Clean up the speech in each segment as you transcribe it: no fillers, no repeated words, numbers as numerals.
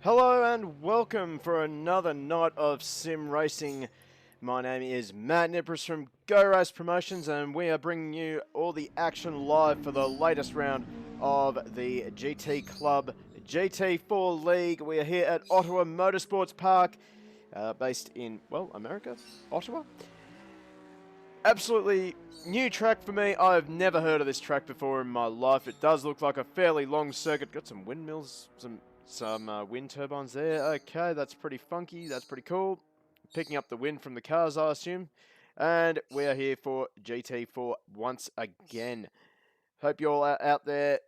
Hello and welcome for another night of sim racing. My name is Matt Nippers from Go Race Promotions, and we are bringing you all the action live for the latest round of the GT Club GT4 League. We are here at Ottawa Motorsports Park, based in, well, America? Ottawa? Absolutely new track for me. I've never heard of this track before in my life. It does look like a fairly long circuit. Got some windmills, some wind turbines there. Okay, that's pretty funky. That's pretty cool. Picking up the wind from the cars, I assume. And we are here for GT4 once again. Hope you all are out there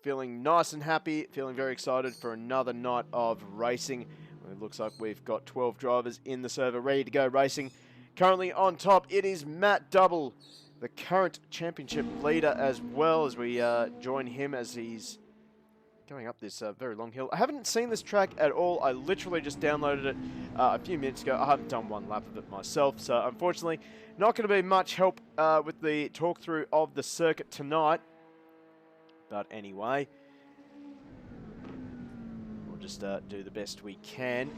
feeling nice and happy, feeling very excited for another night of racing. It looks like we've got 12 drivers in the server ready to go racing. Currently on top, it is Matt Double, the current championship leader, as well, as we join him as he's going up this very long hill. I haven't seen this track at all. I literally just downloaded it a few minutes ago. I haven't done one lap of it myself, so unfortunately not going to be much help with the talk through of the circuit tonight. But anyway, we'll just do the best we can,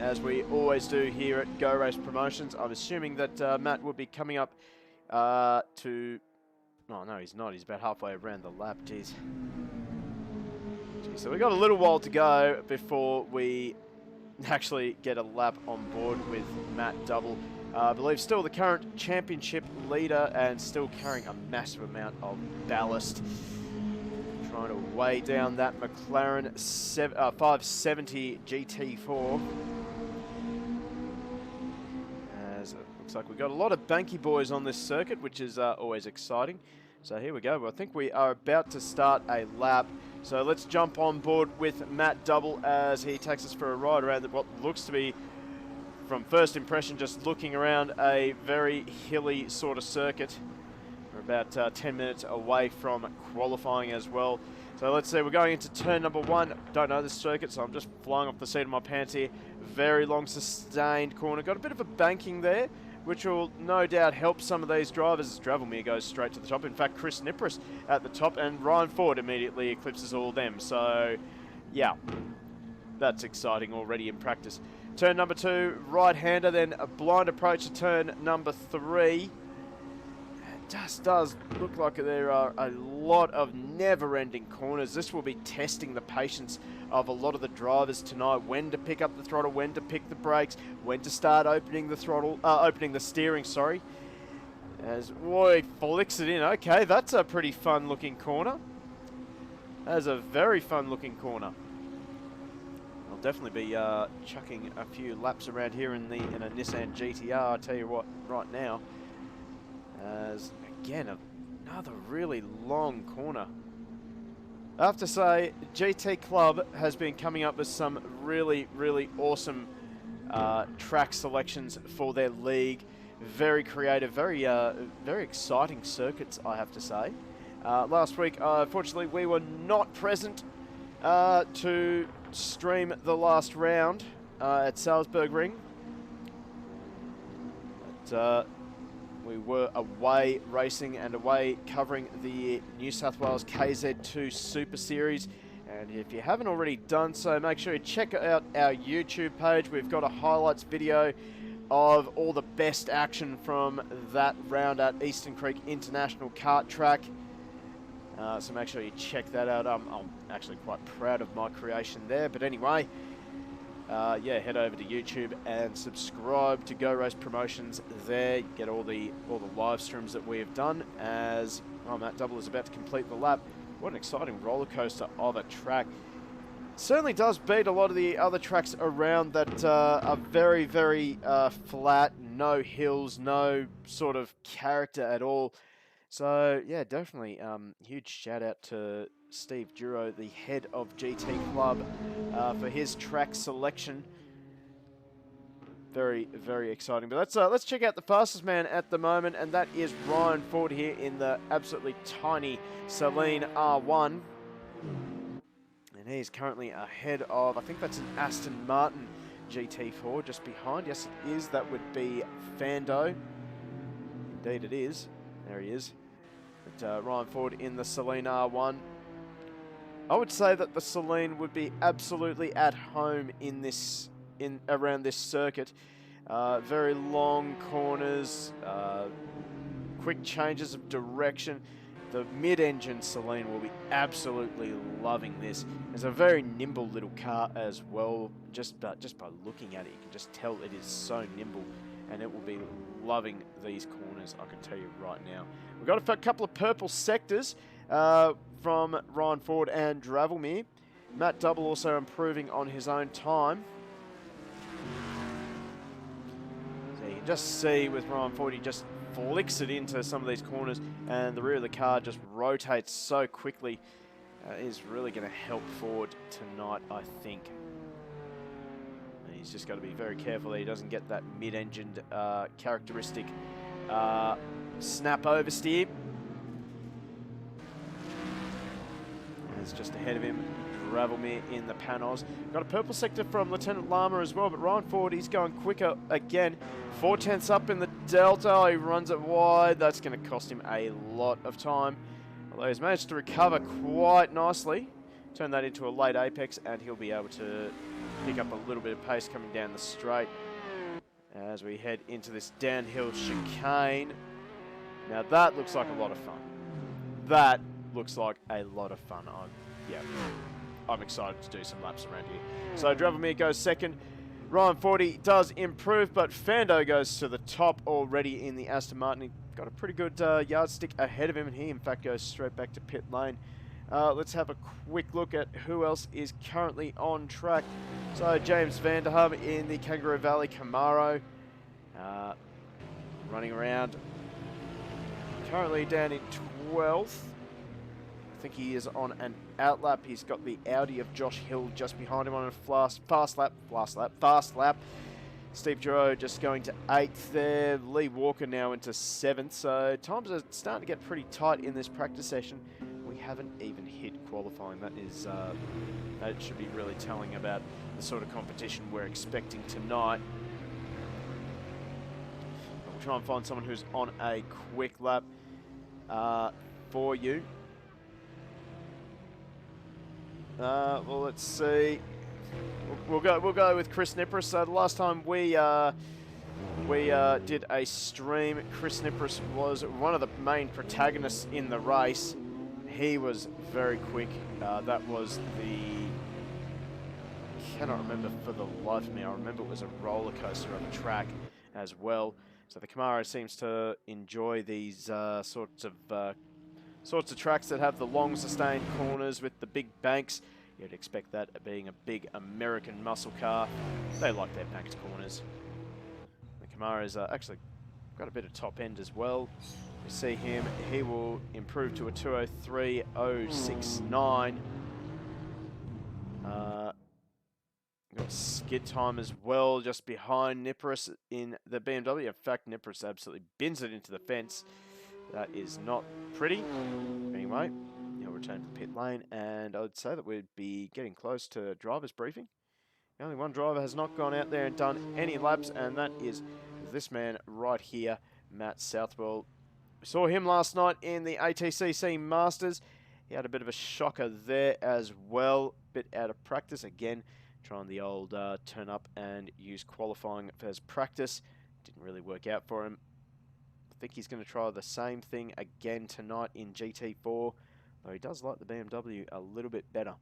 as we always do here at Go Race Promotions. I'm assuming that Matt will be coming up to... Oh, no, he's not. He's about halfway around the lap. Jeez. So we've got a little while to go before we actually get a lap on board with Matt Double. I believe still the current championship leader and still carrying a massive amount of ballast. Trying to weigh down that McLaren 570 GT4. As it looks like we've got a lot of banky boys on this circuit, which is always exciting. So here we go. Well, I think we are about to start a lap. So let's jump on board with Matt Double as he takes us for a ride around what looks to be, from first impression, just looking around, a very hilly sort of circuit. We're about 10 minutes away from qualifying as well. So let's see, we're going into turn number 1. Don't know this circuit, so I'm just flying off the seat of my pants here. Very long sustained corner. Got a bit of a banking there, which will no doubt help some of these drivers as Dravelmere goes straight to the top. In fact, Chris Nippers at the top, and Ryan Ford immediately eclipses all of them. So, yeah, that's exciting already in practice. Turn number 2, right-hander, then a blind approach to turn number 3. It just does look like there are a lot of never-ending corners. This will be testing the patience of a lot of the drivers tonight. When to pick up the throttle, when to pick the brakes, when to start opening the throttle, opening the steering, sorry. As Roy flicks it in. Okay, that's a pretty fun-looking corner. That's a very fun-looking corner. I'll definitely be chucking a few laps around here in a Nissan GTR. I'll tell you what, right now. As again, another really long corner. I have to say, GT Club has been coming up with some really, really awesome track selections for their league. Very creative, very exciting circuits, I have to say. Last week, unfortunately, we were not present to stream the last round at Salzburg Ring. But, we were away racing and away covering the New South Wales KZ2 Super Series. And if you haven't already done so, make sure you check out our YouTube page. We've got a highlights video of all the best action from that round at Eastern Creek International Kart Track. So make sure you check that out. I'm actually quite proud of my creation there. But anyway, yeah, head over to YouTube and subscribe to Go Race Promotions there. You get all the live streams that we have done as Matt Double is about to complete the lap. What an exciting roller coaster of a track. Certainly does beat a lot of the other tracks around that are very, very flat, no hills, no sort of character at all. So yeah, definitely huge shout out to Steve Duro, the head of GT Club, for his track selection. Very, very exciting. But let's check out the fastest man at the moment, and that is Ryan Ford here in the absolutely tiny Saleen R1. And he's currently ahead of, I think that's an Aston Martin GT4 just behind. Yes, it is. That would be Fando. Indeed it is. There he is. But Ryan Ford in the Saleen R1. I would say that the Celine would be absolutely at home in this, around this circuit. Very long corners, quick changes of direction. The mid-engine Celine will be absolutely loving this. It's a very nimble little car as well. Just by looking at it, you can just tell it is so nimble, and it will be loving these corners, I can tell you right now. We've got a couple of purple sectors from Ryan Ford and Dravelmere. Matt Double also improving on his own time. So you can just see with Ryan Ford, he just flicks it into some of these corners, and the rear of the car just rotates so quickly. Is really going to help Ford tonight, I think. And he's just got to be very careful that he doesn't get that mid-engined characteristic snap oversteer. It's just ahead of him, Dravelmere in the Panos. Got a purple sector from Lieutenant Lama as well, but Ryan Ford, he's going quicker again. 4/10 up in the Delta, he runs it wide. That's going to cost him a lot of time. Although he's managed to recover quite nicely. Turn that into a late apex, and he'll be able to pick up a little bit of pace coming down the straight as we head into this downhill chicane. Now that looks like a lot of fun. That looks like a lot of fun. I'm excited to do some laps around here. So Dravelmere goes second. Ryan Fordy does improve, but Fando goes to the top already in the Aston Martin. He got a pretty good yardstick ahead of him, and he in fact goes straight back to pit lane. Let's have a quick look at who else is currently on track. So James Vanderham in the Kangaroo Valley Camaro, running around, currently down in 12th. I think he is on an outlap. He's got the Audi of Josh Hill just behind him on a fast lap. Steve Giroux just going to 8th there. Lee Walker now into 7th. So times are starting to get pretty tight in this practice session. We haven't even hit qualifying. That should be really telling about the sort of competition we're expecting tonight. We'll try and find someone who's on a quick lap for you. Well, let's see. We'll go with Chris Nipris. So the last time we did a stream, Chris Nipris was one of the main protagonists in the race. He was very quick. That was the... I cannot remember for the life of me. I remember it was a roller coaster of a track as well. So the Camaro seems to enjoy these sorts of tracks that have the long sustained corners with the big banks. You'd expect that being a big American muscle car. They like their banked corners. The Camaro's actually got a bit of top end as well. You see him, he will improve to a 203.069. Got skid time as well, just behind Nipris in the BMW. In fact, Nipris absolutely bins it into the fence. That is not pretty. Anyway, he'll return to the pit lane, and I would say that we'd be getting close to driver's briefing. Only one driver has not gone out there and done any laps, and that is this man right here, Matt Southwell. We saw him last night in the ATCC Masters. He had a bit of a shocker there as well. Bit out of practice again, trying the old turn up and use qualifying as practice. Didn't really work out for him. I think he's going to try the same thing again tonight in GT4, though he does like the BMW a little bit better.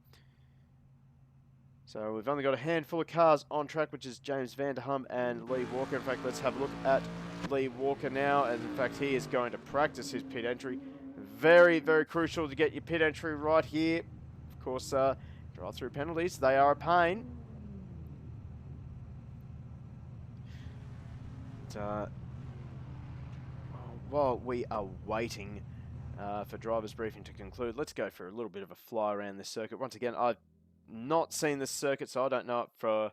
So we've only got a handful of cars on track, which is James Vanderham and Lee Walker. In fact, let's have a look at Lee Walker now. And in fact, he is going to practice his pit entry. Very, very crucial to get your pit entry right here. Of course, drive-through penalties, they are a pain. But, while we are waiting for driver's briefing to conclude, let's go for a little bit of a fly around this circuit. Once again, I've not seen this circuit, so I don't know it from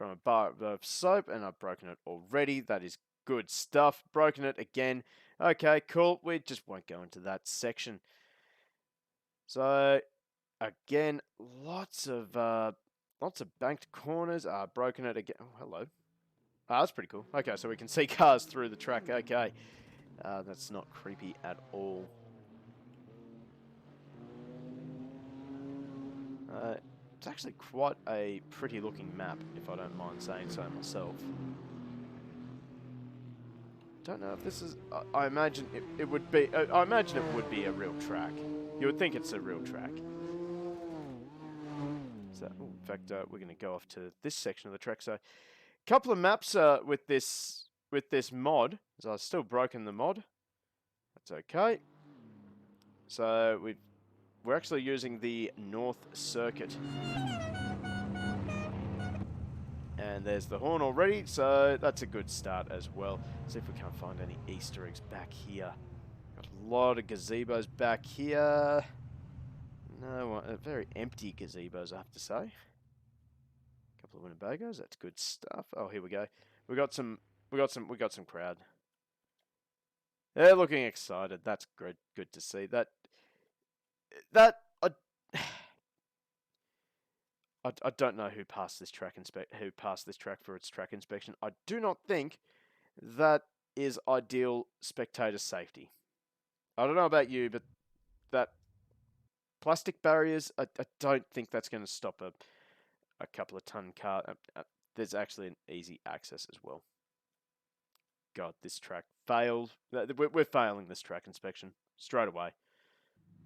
a bar of soap, and I've broken it already. That is good stuff. Broken it again. Okay, cool. We just won't go into that section. So again, lots of banked corners. Broken it again. Oh, hello. That's pretty cool. Okay, so we can see cars through the track. Okay. That's not creepy at all. It's actually quite a pretty looking map, if I don't mind saying so myself. Don't know if this is... I imagine it would be... I imagine it would be a real track. You would think it's a real track. So, in fact, we're going to go off to this section of the track. So, a couple of maps with this mod. So I've still broken the mod. That's okay. So we're actually using the North Circuit. And there's the horn already, so that's a good start as well. See if we can't find any Easter eggs back here. Got a lot of gazebos back here. No, very empty gazebos, I have to say. A couple of Winnebagos, that's good stuff. Oh, here we go. We got some crowd. They're looking excited. That's good to see. I don't know who passed this track for its track inspection. I do not think that is ideal spectator safety. I don't know about you, but that plastic barriers, I don't think that's going to stop a couple of ton car. There's actually an easy access as well. God, this track failed. We're failing this track inspection straight away.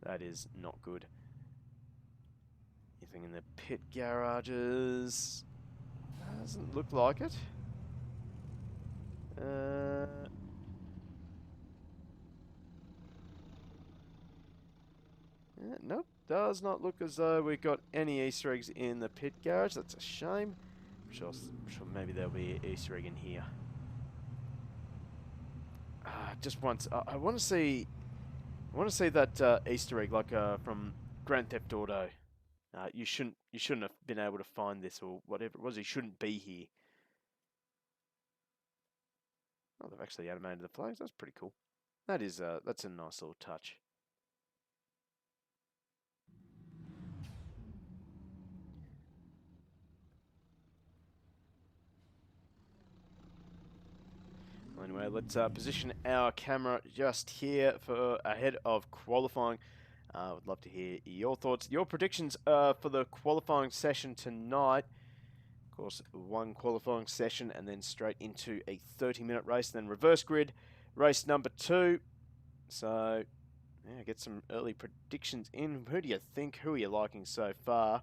That is not good. Anything in the pit garages? Doesn't look like it. Nope, does not look as though we've got any Easter eggs in the pit garage. That's a shame. I'm sure maybe there'll be an Easter egg in here. Just once, I want to see that Easter egg like from Grand Theft Auto. You shouldn't have been able to find this or whatever it was. You shouldn't be here. Oh, they've actually animated the flags. That's pretty cool. That's a nice little touch. Well, anyway, let's position our camera just here for ahead of qualifying. I would love to hear your thoughts, your predictions for the qualifying session tonight. Of course, one qualifying session and then straight into a 30-minute race, then reverse grid, race number 2. So, yeah, get some early predictions in. Who do you think? Who are you liking so far?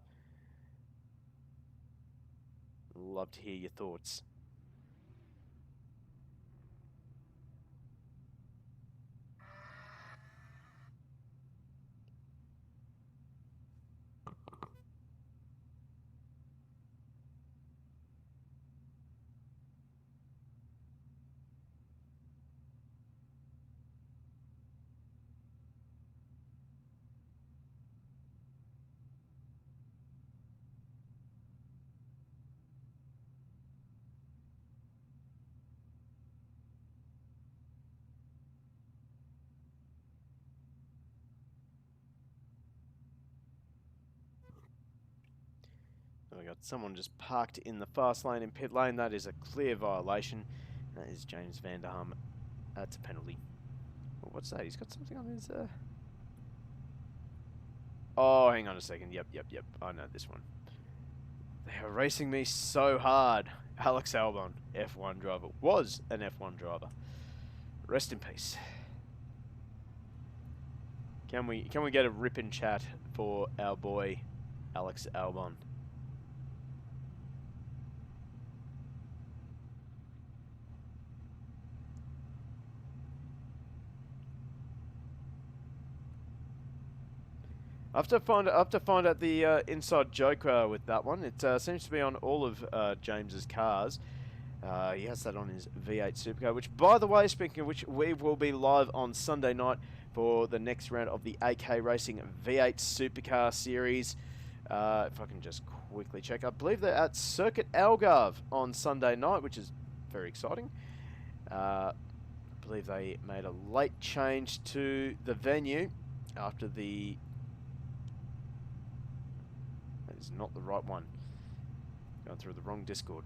Love to hear your thoughts. We got someone just parked in the fast lane in pit lane. That is a clear violation. That is James Vanderham. That's a penalty. Oh, what's that? He's got something on his... Oh, hang on a second. Yep. I know this one. They are racing me so hard. Alex Albon, F1 driver. Was an F1 driver. Rest in peace. Can we get a rip in chat for our boy Alex Albon? I have to find out the inside joke with that one. It seems to be on all of James's cars. He has that on his V8 supercar, which, by the way, speaking of which, we will be live on Sunday night for the next round of the AK Racing V8 Supercar Series. If I can just quickly check, I believe they're at Circuit Algarve on Sunday night, which is very exciting. I believe they made a late change to the venue after the... That is not the right one. Going through the wrong Discord.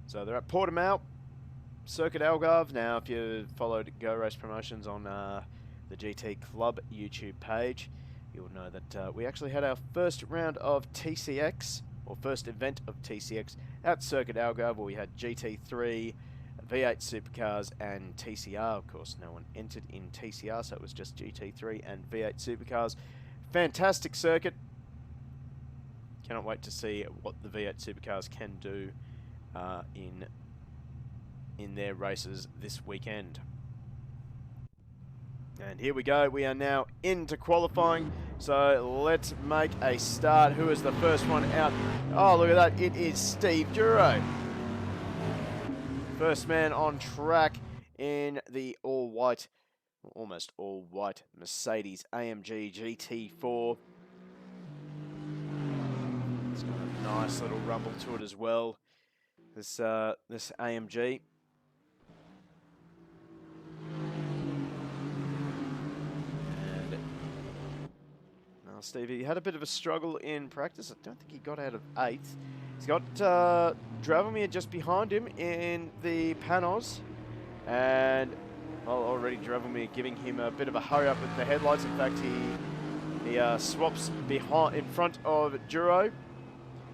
So they're at Portimao, Circuit Algarve. Now, if you followed Go Race Promotions on the GT Club YouTube page, you'll know that we actually had our first round of TCX, or first event of TCX, at Circuit Algarve, where we had GT3, V8 Supercars, and TCR. Of course, no one entered in TCR, so it was just GT3 and V8 Supercars. Fantastic circuit. Cannot wait to see what the V8 Supercars can do in their races this weekend. And here we go, we are now into qualifying, so let's make a start. Who is the first one out? Oh, look at that, it is Steve Duro. First man on track in the all-white, almost all-white Mercedes AMG GT4. It's got a nice little rumble to it as well, this AMG. Stevie, he had a bit of a struggle in practice. I don't think he got out of 8th. He's got Dravomir just behind him in the panos. And well, already Dravomir giving him a bit of a hurry up with the headlights. In fact, he swaps behind in front of Duro. In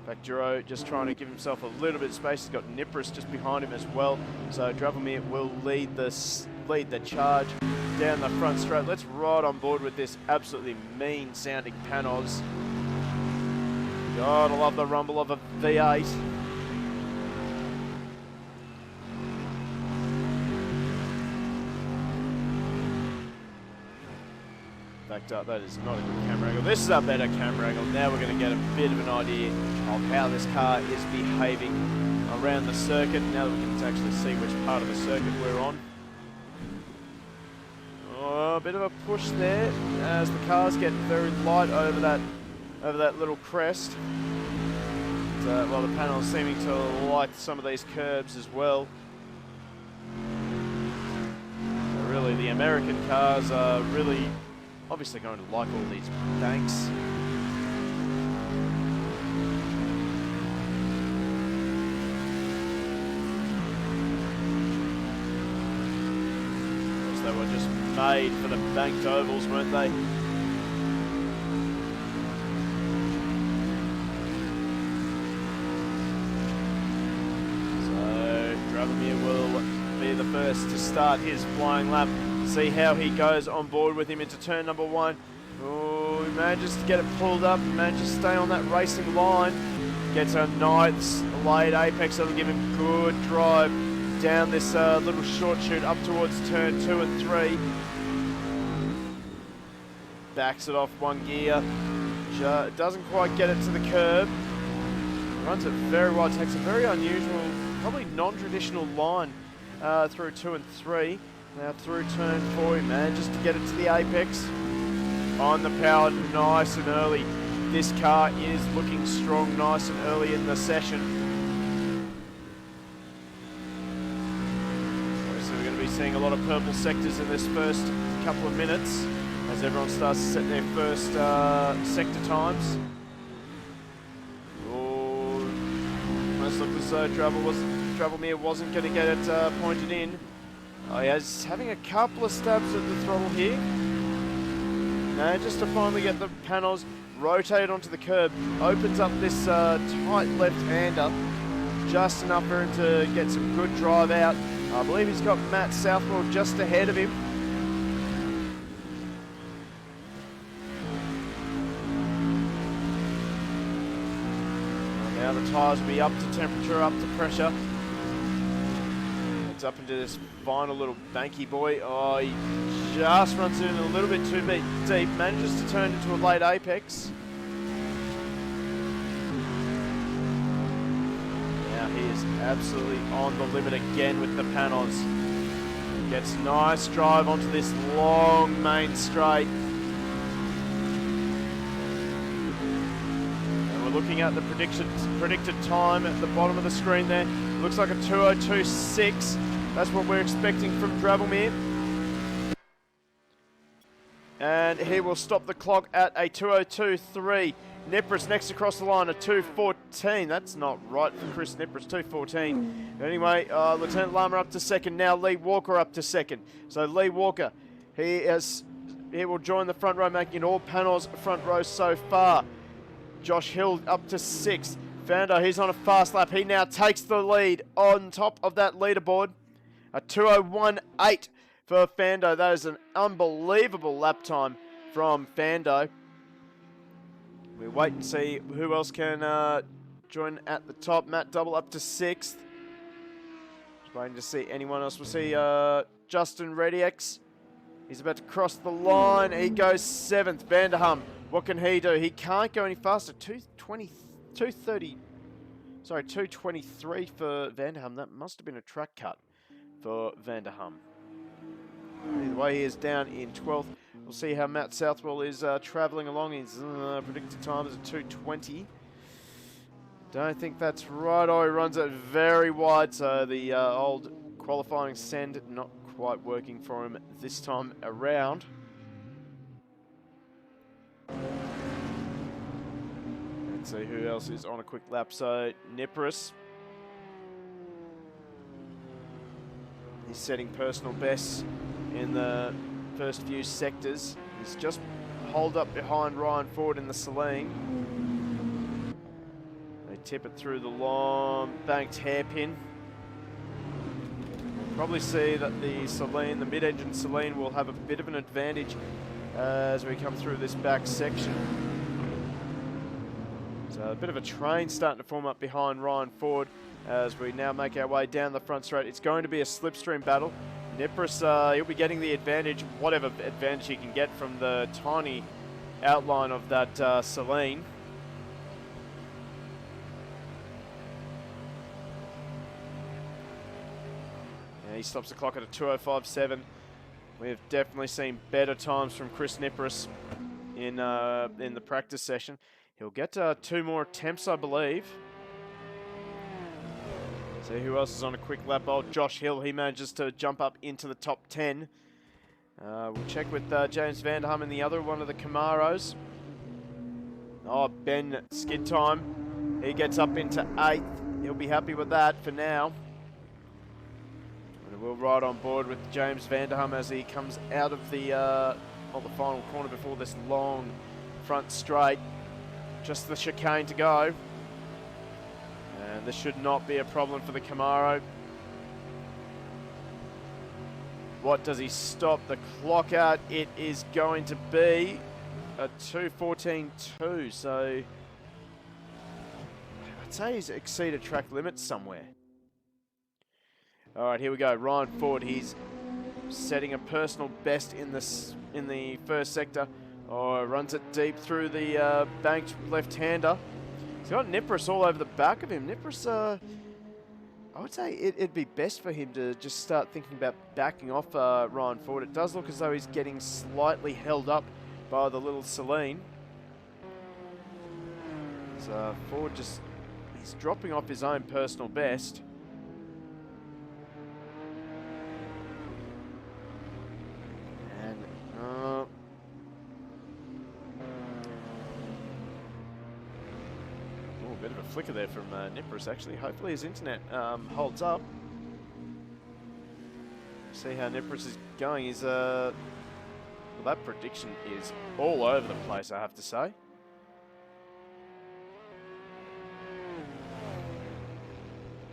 fact, Duro just trying to give himself a little bit of space. He's got Nipris just behind him as well. So Dravomir will lead the charge down the front straight. Let's ride on board with this absolutely mean sounding panos. God, I love the rumble of a V8. Backed up, that is not a good camera angle. This is a better camera angle. Now we're going to get a bit of an idea of how this car is behaving around the circuit. Now that we can actually see which part of the circuit we're on. A bit of a push there as the cars get very light over that little crest. Well, the panel is seeming to like some of these curbs as well. So really, the American cars are really obviously going to like all these banks. They were just made for the banked ovals, weren't they? So Dravomir will be the first to start his flying lap. See how he goes on board with him into turn number 1. Oh, he manages to get it pulled up, manages to stay on that racing line. Gets a nice late apex that'll give him good drive down this little short chute up towards turn 2 and 3. Backs it off one gear. Doesn't quite get it to the curb. Runs it very well. Takes a very unusual, probably non-traditional line through 2 and 3. Now through turn 4, he manages to get it to the apex. On the power nice and early. This car is looking strong nice and early in the session. Seeing a lot of purple sectors in this first couple of minutes as everyone starts to set their first sector times. Oh, almost looked as though Dravomir wasn't going to get it pointed in. Oh, he's having a couple of stabs at the throttle here. Now just to finally get the panels rotated onto the curb, opens up this tight left-hander, just enough for him to get some good drive out. I believe he's got Matt Southwell just ahead of him. Now the tyres will be up to temperature, up to pressure. It's up into this final little banky boy. Oh, he just runs in a little bit too deep. Manages to turn into a late apex. He is absolutely on the limit again with the panos. Gets nice drive onto this long main straight. And we're looking at the predicted time at the bottom of the screen there. Looks like a 2:02.6. That's what we're expecting from Dravomir. And he will stop the clock at a 2:02.3. Nipris next across the line, a 2:14. That's not right for Chris Nipris, 2:14. Anyway, Lieutenant Lama up to second. Now Lee Walker up to second. So Lee Walker, he has he will join the front row, making it all panels front row so far. Josh Hill up to 6th. Fando, he's on a fast lap. He now takes the lead on top of that leaderboard. A 2:01.8 for Fando. That is an unbelievable lap time from Fando. We wait and see who else can join at the top. Matt Double up to 6th. Just waiting to see anyone else. We'll see Justin Redix. He's about to cross the line. He goes 7th. Vanderham, what can he do? He can't go any faster. 223 for Vanderham. That must have been a track cut for Vanderham. Either way, he is down in 12th. We'll see how Matt Southwell is travelling along. His predicted time is a 2:20. Don't think that's right. Oh, he runs it very wide, so the old qualifying send not quite working for him this time around. Let's see who else is on a quick lap. So Nipris, he's setting personal bests in the first few sectors. He's just holed up behind Ryan Ford in the Celine. They tip it through the long banked hairpin. We'll probably see that the Celine, the mid-engine Celine, will have a bit of an advantage as we come through this back section. So a bit of a train starting to form up behind Ryan Ford as we now make our way down the front straight. It's going to be a slipstream battle. Nipris, he'll be getting the advantage, whatever advantage he can get from the tiny outline of that Celine. And he stops the clock at a 2:05.7. We've definitely seen better times from Chris Nipris in the practice session. He'll get 2 more attempts, I believe. See who else is on a quick lap. Oh, Josh Hill, he manages to jump up into the top 10. We'll check with James Vanderham in the other one of the Camaros. Oh, Ben skid time. He gets up into 8th. He'll be happy with that for now. And we'll ride on board with James Vanderham as he comes out of the final corner before this long front straight. Just the chicane to go. And this should not be a problem for the Camaro. What does he stop the clock at? It is going to be a 2:14.2. So I'd say he's exceeded track limits somewhere. All right, here we go. Ryan Ford, he's setting a personal best in the first sector. Oh, runs it deep through the banked left-hander. He's got Nipris all over the back of him. Nipris, I would say it'd be best for him to just start thinking about backing off Ryan Ford. It does look as though he's getting slightly held up by the little Celine. So Ford he's dropping off his own personal best. And, bit of a flicker there from Nipris, actually. Hopefully his internet holds up. See how Nipris is going. Well, that prediction is all over the place, I have to say.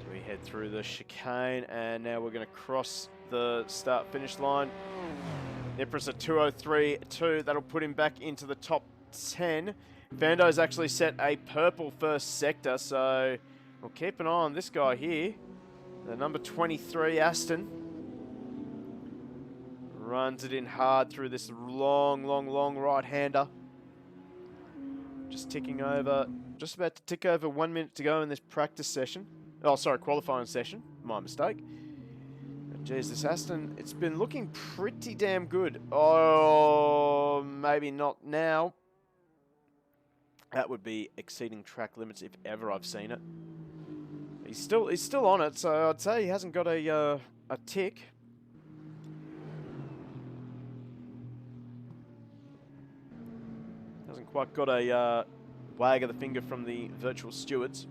So we head through the chicane, and now we're going to cross the start-finish line. Nipris at 2:03.2. That'll put him back into the top 10. Vando's actually set a purple first sector, so we'll keep an eye on this guy here. The number 23, Aston. Runs it in hard through this long right-hander. Just ticking over, just about to tick over 1 minute to go in this practice session. Oh, sorry, qualifying session. My mistake. Geez, this Aston, it's been looking pretty damn good. Oh, maybe not now. That would be exceeding track limits if ever I've seen it. He's still on it, so I'd say he hasn't got a tick. Hasn't quite got a wag of the finger from the virtual stewards.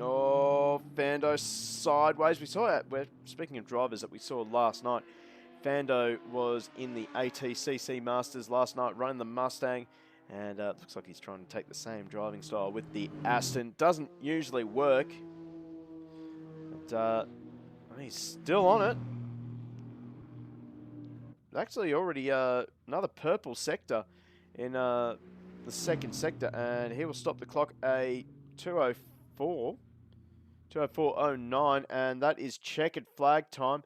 Oh, Fando sideways. We saw, we're speaking of drivers that we saw last night, Fando was in the ATCC Masters last night running the Mustang, and looks like he's trying to take the same driving style with the Aston. Doesn't usually work, but he's still on it. Actually already another purple sector in the second sector, and he will stop the clock a 204.09, and that is checkered flag time.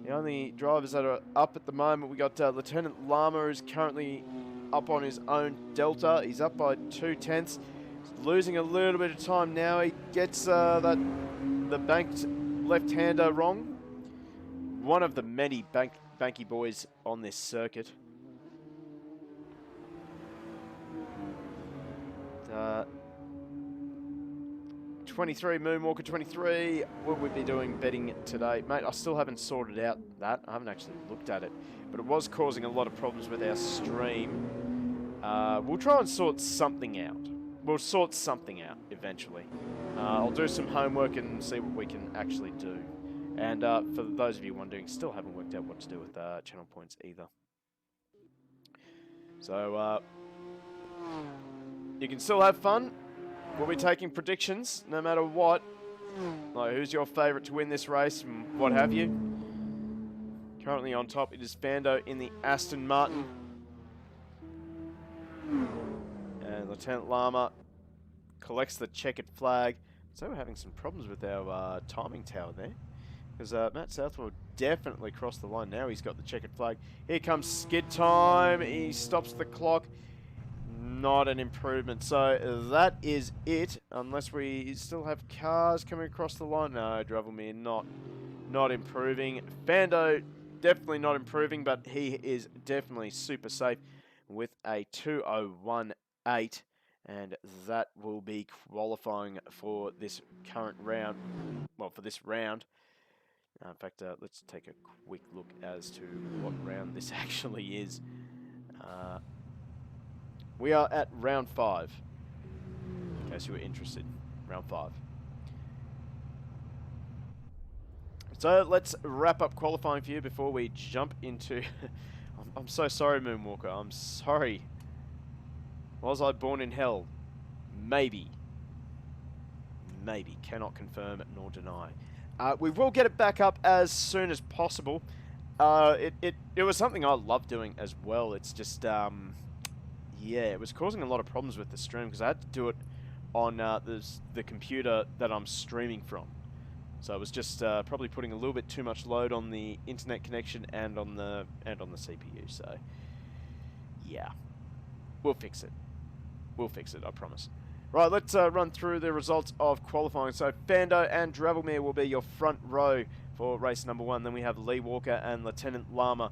The only drivers that are up at the moment, we got Lieutenant Lama is currently up on his own delta. He's up by 2/10. He's losing a little bit of time now. He gets the banked left-hander wrong. One of the many banky boys on this circuit. 23, Moonwalker 23. What would we be doing betting today? Mate, I still haven't sorted out that. I haven't actually looked at it. But it was causing a lot of problems with our stream. We'll try and sort something out. We'll sort something out eventually. I'll do some homework and see what we can actually do. And for those of you wondering, still haven't worked out what to do with channel points either. So, you can still have fun. We'll be taking predictions, no matter what. Like, who's your favourite to win this race, and what have you. Currently on top, it is Fando in the Aston Martin. And Lieutenant Lama collects the checkered flag. So we're having some problems with our timing tower there. Because Matt Southwell definitely crossed the line. Now he's got the checkered flag. Here comes skid time. He stops the clock. Not an improvement. So that is it. Unless we still have cars coming across the line. No, Dravelmere not improving. Fando definitely not improving, but he is definitely super safe with a 2:01.8. And that will be qualifying for this current round. Well, for this round. In fact, let's take a quick look as to what round this actually is. We are at round 5, in case you were interested. Round 5. So let's wrap up qualifying for you before we jump into... I'm so sorry, Moonwalker. I'm sorry. Was I born in hell? Maybe. Maybe. Cannot confirm nor deny. We will get it back up as soon as possible. It was something I love doing as well. It's just... yeah, it was causing a lot of problems with the stream because I had to do it on the computer that I'm streaming from. So it was just probably putting a little bit too much load on the internet connection and on the CPU. So yeah, we'll fix it. We'll fix it, I promise. Right, let's run through the results of qualifying. So Fando and Dravelmere will be your front row for race number 1. Then we have Lee Walker and Lieutenant Lama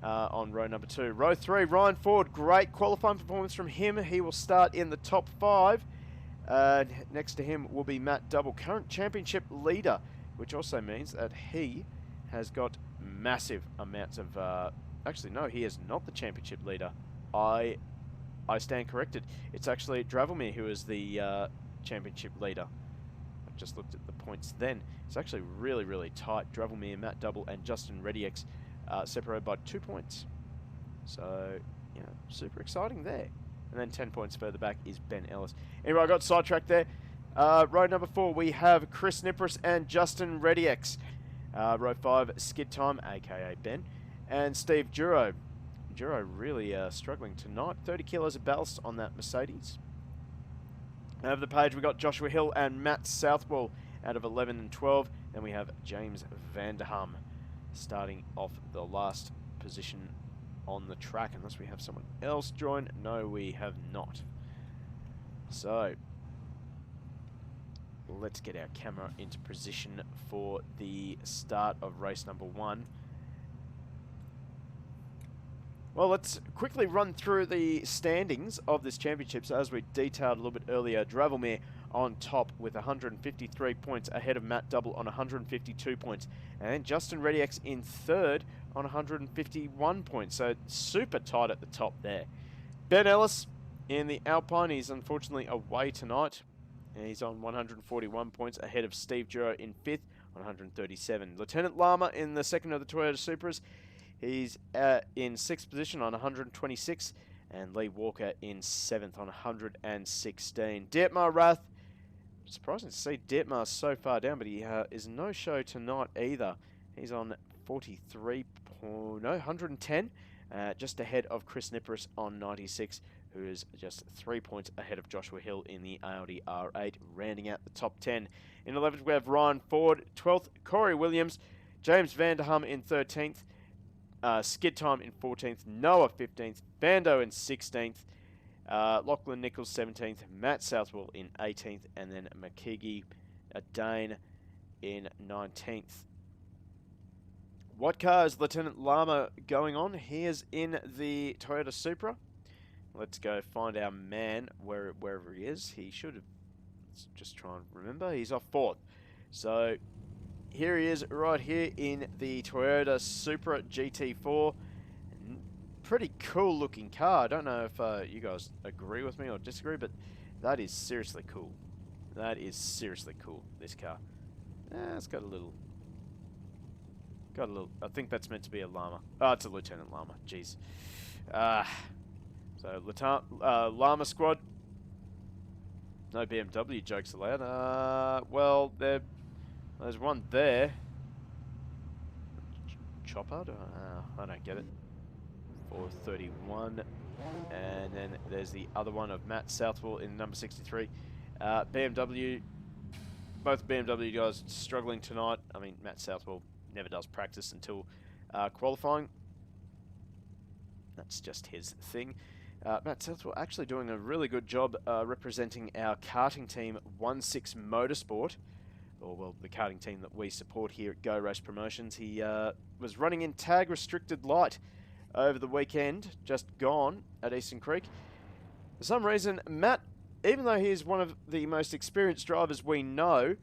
on row number 2. Row 3, Ryan Ford. Great qualifying performance from him. He will start in the top 5. Next to him will be Matt Double, current championship leader, which also means that he has got massive amounts of... actually, no, he is not the championship leader. I stand corrected. It's actually Dravelmere who is the championship leader. I've just looked at the points then. It's actually really, really tight. Dravelmere, Matt Double, and Justin Rediex separated by 2 points. So, you know, super exciting there. And then 10 points further back is Ben Ellis. Anyway, I got sidetracked there. Row number 4, we have Chris Nipris and Justin Rediex. Row 5, Skid Time, a.k.a. Ben, and Steve Duro. Duro really struggling tonight. 30 kilos of ballast on that Mercedes. Over the page, we got Joshua Hill and Matt Southwell out of 11 and 12. Then we have James Vanderham starting off the last position on the track, unless we have someone else join. No, we have not. So let's get our camera into position for the start of race number 1. Well, let's quickly run through the standings of this championship. So as we detailed a little bit earlier, Dravelmere on top with 153 points, ahead of Matt Double on 152 points. And Justin Rediex in third on 151 points. So super tight at the top there. Ben Ellis in the Alpine. He's unfortunately away tonight. And he's on 141 points ahead of Steve Giro in 5th on 137. Lieutenant Lama in the second of the Toyota Supras. He's in 6th position on 126. And Lee Walker in 7th on 116. Dietmar Rath. Surprising to see Dietmar so far down, but he is no show tonight either. He's on 110, just ahead of Chris Nipris on 96, who is just 3 points ahead of Joshua Hill in the Audi R8, rounding out the top 10. In 11th, we have Ryan Ford, 12th, Corey Williams, James Vanderham in 13th, Skid Time in 14th, Noah 15th, Vando in 16th, Lachlan Nichols 17th, Matt Southwell in 18th, and then McKeague Dane in 19th. What car is Lieutenant Lama going on? He is in the Toyota Supra. Let's go find our man wherever he is. He should have... Let's just try and remember. He's off 4th. So here he is right here in the Toyota Supra GT4. Pretty cool looking car. I don't know if you guys agree with me or disagree, but that is seriously cool. That is seriously cool, this car. It's got a little... I think that's meant to be a Llama. Oh, it's a Lieutenant Lama. Jeez. So, Llama squad. No BMW jokes allowed. Well, there's one there. Chopper? I don't get it. 431. And then there's the other one of Matt Southwell in number 63. BMW. Both BMW guys struggling tonight. I mean, Matt Southwell never does practice until qualifying. That's just his thing. Matt Southwell actually doing a really good job representing our karting team 16 Motorsport, or well, the karting team that we support here at Go Race Promotions. He was running in tag restricted light over the weekend, just gone at Eastern Creek. For some reason, Matt, even though he is one of the most experienced drivers we know,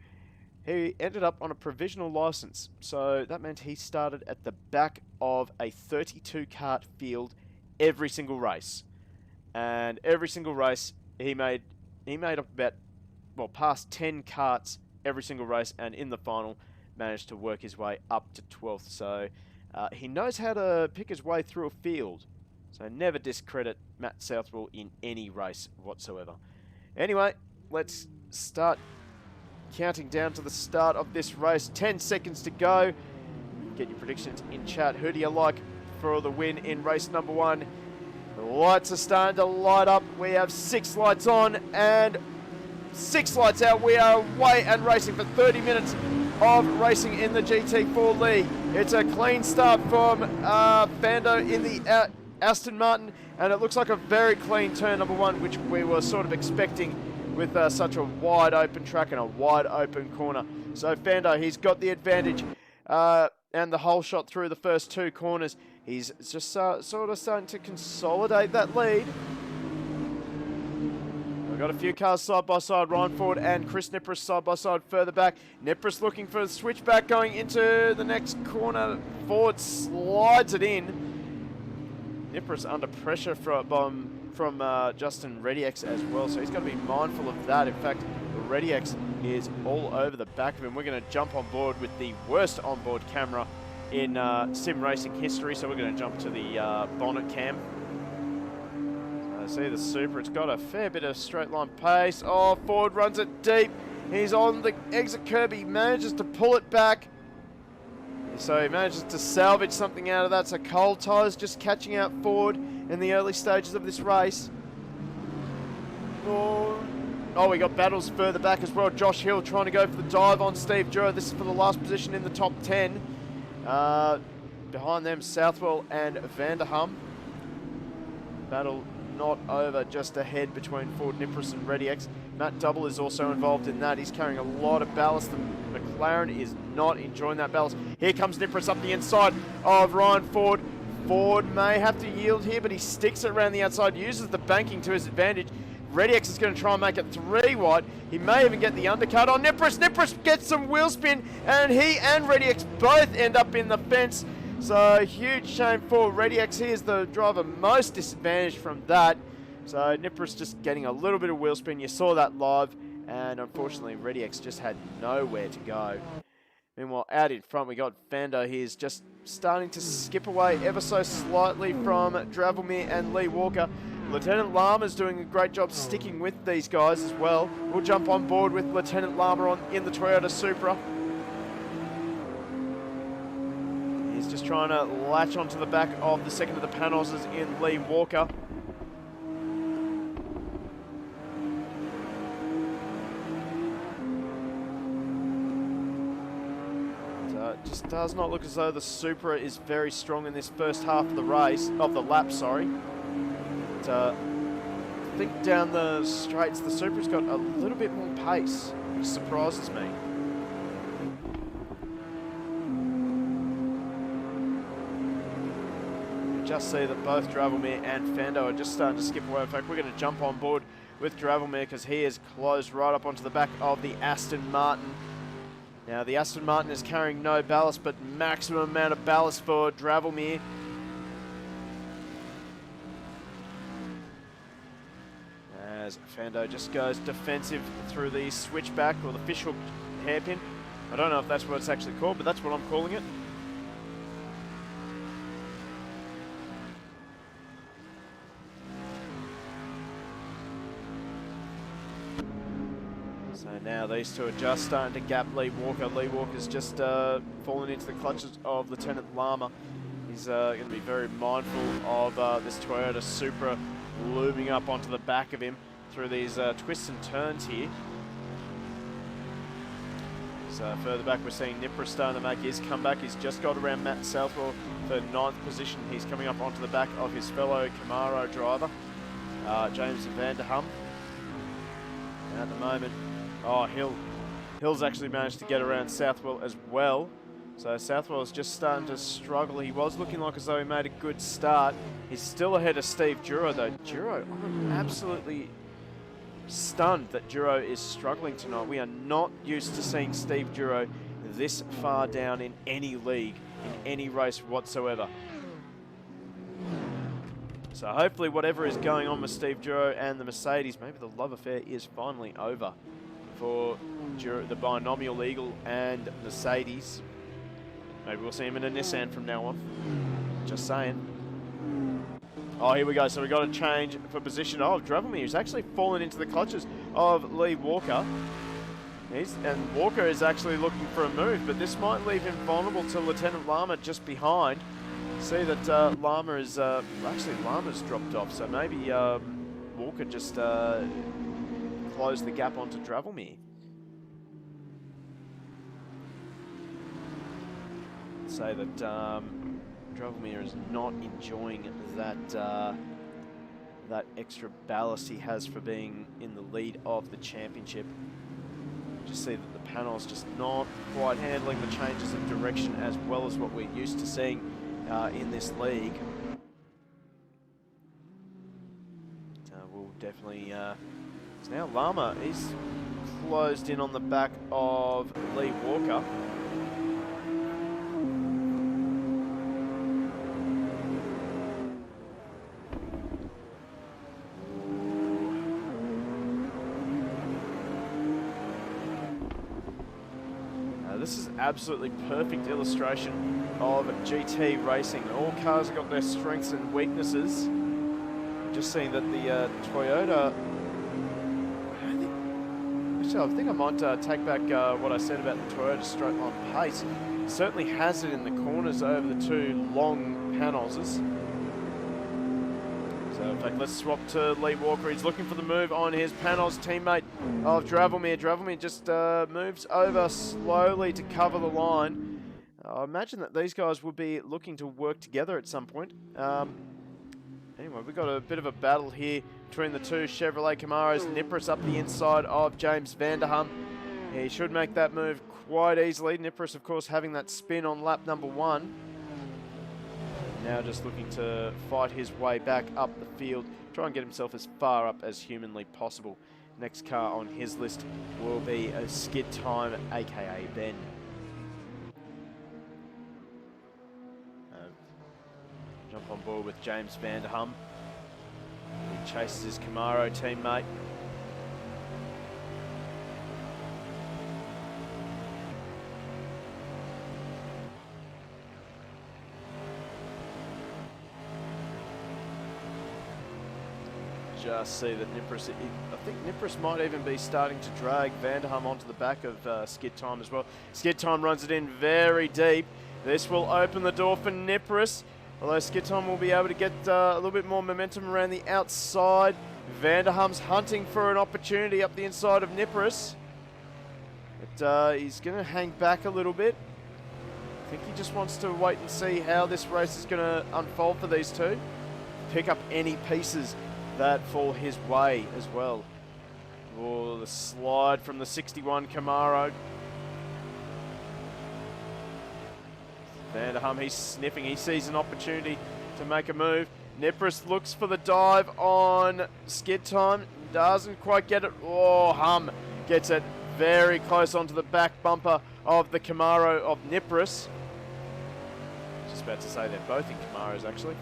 he ended up on a provisional license. So that meant he started at the back of a 32 kart field every single race. And every single race he made up about, well, past 10 karts every single race, and in the final managed to work his way up to 12th. So he knows how to pick his way through a field. So never discredit Matt Southwell in any race whatsoever. Anyway, let's start counting down to the start of this race. 10 seconds to go. Get your predictions in chat. Who do you like for the win in race number 1? The lights are starting to light up. We have 6 lights on and 6 lights out. We are away and racing for 30 minutes of racing in the GT4 League. It's a clean start from Fando in the Aston Martin, and it looks like a very clean turn number 1, which we were sort of expecting with such a wide open track and a wide open corner. So Fando, he's got the advantage and the whole shot through the first 2 corners. He's just sort of starting to consolidate that lead. We've got a few cars side by side, Ryan Ford and Chris Nipris side by side further back. Nipris looking for a switchback going into the next corner. Ford slides it in. Nipris under pressure from Justin ReadyX as well, so he's got to be mindful of that. In fact, ReadyX is all over the back of him. We're going to jump on board with the worst onboard camera in sim racing history, so we're going to jump to the bonnet cam. So see the Supra, it's got a fair bit of straight line pace. Oh, Ford runs it deep. He's on the exit curb. He manages to pull it back. So he manages to salvage something out of that. So Cole Tyres just catching out Ford in the early stages of this race. Oh, we got battles further back as well. Josh Hill trying to go for the dive on Steve Jura. This is for the last position in the top 10. Behind them, Southwell and Vanderham. Battle not over, just ahead between Ford, Nipris and ReadyX. Matt Double is also involved in that. He's carrying a lot of ballast. The McLaren is not enjoying that ballast. Here comes Nipris up the inside of Ryan Ford. Ford may have to yield here, but he sticks it around the outside, uses the banking to his advantage. ReadyX is going to try and make it 3 wide. He may even get the undercut on Nipris. Nipris gets some wheel spin, and he and ReadyX both end up in the fence. So huge shame for ReadyX. He is the driver most disadvantaged from that. So Nipris just getting a little bit of wheel spin. You saw that live, and unfortunately ReadyX just had nowhere to go. Meanwhile, out in front, we got Fando. He's just starting to skip away ever so slightly from Dravelmere and Lee Walker. Lieutenant Lama's doing a great job sticking with these guys as well. We'll jump on board with Lieutenant Lama in the Toyota Supra. He's just trying to latch onto the back of the second of the panels as in Lee Walker. Just does not look as though the Supra is very strong in this first half of the race, of the lap, sorry. But, I think down the straights, the Supra's got a little bit more pace, which surprises me. You just see that both Dravelmere and Fando are just starting to skip away. In fact, we're going to jump on board with Dravelmere because he is closed right up onto the back of the Aston Martin. Now, the Aston Martin is carrying no ballast, but maximum amount of ballast for Dravelmere. As Fando just goes defensive through the switchback, or the fishhook hairpin. I don't know if that's what it's actually called, but that's what I'm calling it. So now these two are just starting to gap Lee Walker. Lee Walker's just fallen into the clutches of Lieutenant Lama. He's going to be very mindful of this Toyota Supra looming up onto the back of him through these twists and turns here. So further back we're seeing Nipra starting to make his comeback. He's just got around Matt Southwell for 9th position. He's coming up onto the back of his fellow Camaro driver, James Vanderham. At the moment, oh, Hill's actually managed to get around Southwell as well. So Southwell's just starting to struggle. He was looking like as though he made a good start. He's still ahead of Steve Duro though. Duro, I'm absolutely stunned that Duro is struggling tonight. We are not used to seeing Steve Duro this far down in any league, in any race whatsoever. So hopefully whatever is going on with Steve Duro and the Mercedes, maybe the love affair is finally over for the Binomial Eagle and Mercedes. Maybe we'll see him in a Nissan from now on. Just saying. Oh, here we go. So we got a change for position of Dravelmere. He's actually fallen into the clutches of Lee Walker. And Walker is actually looking for a move, but this might leave him vulnerable to Lieutenant Lama just behind. See that Lama is, actually Lama's dropped off, so maybe Walker just closed the gap onto Dravelmere. Say that Dravelmere is not enjoying that that extra ballast he has for being in the lead of the championship. Just see that the panel's just not quite handling the changes of direction as well as what we're used to seeing in this league. We'll definitely... so now Lama, he's closed in on the back of Lee Walker. This is absolutely perfect illustration of GT racing. All cars have got their strengths and weaknesses. Just seeing that the Toyota... I think I might take back what I said about the Toyota straight line pace. It certainly has it in the corners over the two long panels. So in fact, let's swap to Lee Walker. He's looking for the move on his panels teammate of Dravelmere. Dravelmere just moves over slowly to cover the line. I imagine that these guys will be looking to work together at some point. Anyway, we've got a bit of a battle here between the two Chevrolet Camaros. Nipris up the inside of James Vanderham. He should make that move quite easily. Nipris, of course, having that spin on lap number 1. Now just looking to fight his way back up the field, try and get himself as far up as humanly possible. Next car on his list will be a Skid Time, aka Ben. Jump on board with James Vanderham. He chases his Camaro teammate. just see that Nippers, I think Nippers might even be starting to drag Vanderham onto the back of Skid Time as well. Skid Time runs it in very deep. This will open the door for Nippers, although Skid Time will be able to get a little bit more momentum around the outside. Vanderham's hunting for an opportunity up the inside of Nippers. But he's going to hang back a little bit. I think he just wants to wait and see how this race is going to unfold for these two. Pick up any pieces that fall his way as well. Oh, the slide from the 61 Camaro. Vanderham, he's sniffing. He sees an opportunity to make a move. Nippers looks for the dive on Skid Time. Doesn't quite get it. Oh, Hum gets it very close onto the back bumper of the Camaro of Nippers. Just about to say they're both in Camaros, actually.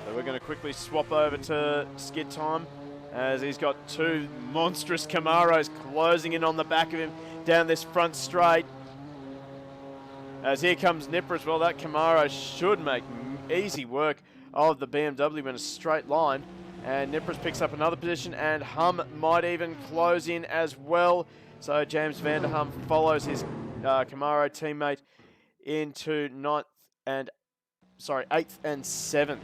So we're going to quickly swap over to Skid Time, as he's got two monstrous Camaros closing in on the back of him down this front straight. As here comes Nippers. Well, that Camaro should make easy work of the BMW in a straight line. And Nippers picks up another position, and Hum might even close in as well. So James Vanderham follows his Camaro teammate into 8th and 7th.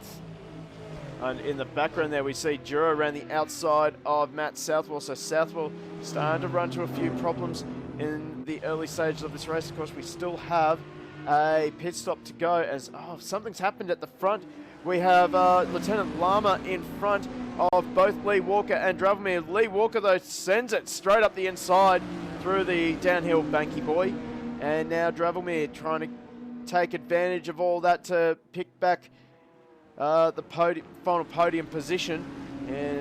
And in the background there we see Jura around the outside of Matt Southwell. So Southwell starting to run into a few problems in the early stages of this race. Of course, we still have a pit stop to go, as something's happened at the front. We have Lieutenant Lama in front of both Lee Walker and Dravomir. Lee Walker, though, sends it straight up the inside through the downhill banky boy. And now Dravomir trying to take advantage of all that to pick back the final podium position,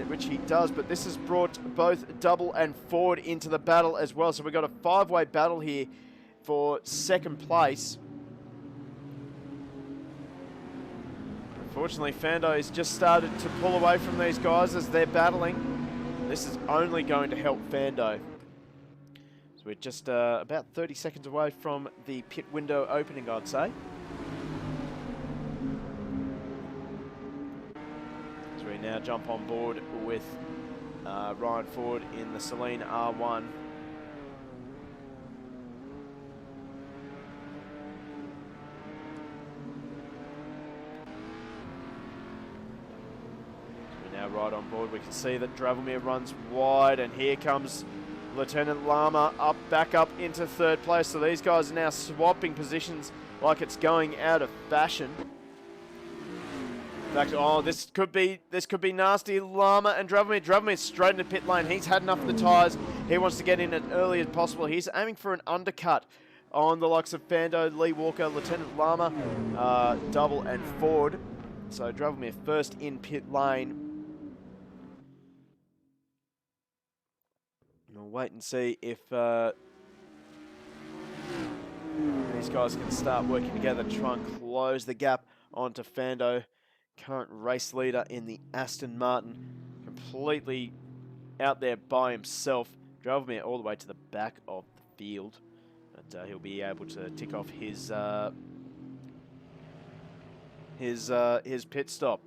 which he does. But this has brought both Double and Ford into the battle as well. So we've got a five-way battle here for second place. Unfortunately, Fando has just started to pull away from these guys as they're battling. This is only going to help Fando. So we're just about 30 seconds away from the pit window opening, I'd say. So we now jump on board with Ryan Ford in the Celine R1. Now right on board, we can see that Dravomir runs wide, and here comes Lieutenant Lama back up into third place. So these guys are now swapping positions like it's going out of fashion. In fact, this could be nasty. Lama and Dravomir. Dravomir's straight into pit lane. He's had enough of the tyres. He wants to get in as early as possible. He's aiming for an undercut on the likes of Fando, Lee Walker, Lieutenant Lama, Double and Ford. So Dravomir first in pit lane. We'll wait and see if these guys can start working together to try and close the gap onto Fando, current race leader in the Aston Martin, completely out there by himself. Dravomir all the way to the back of the field, but he'll be able to tick off his pit stop.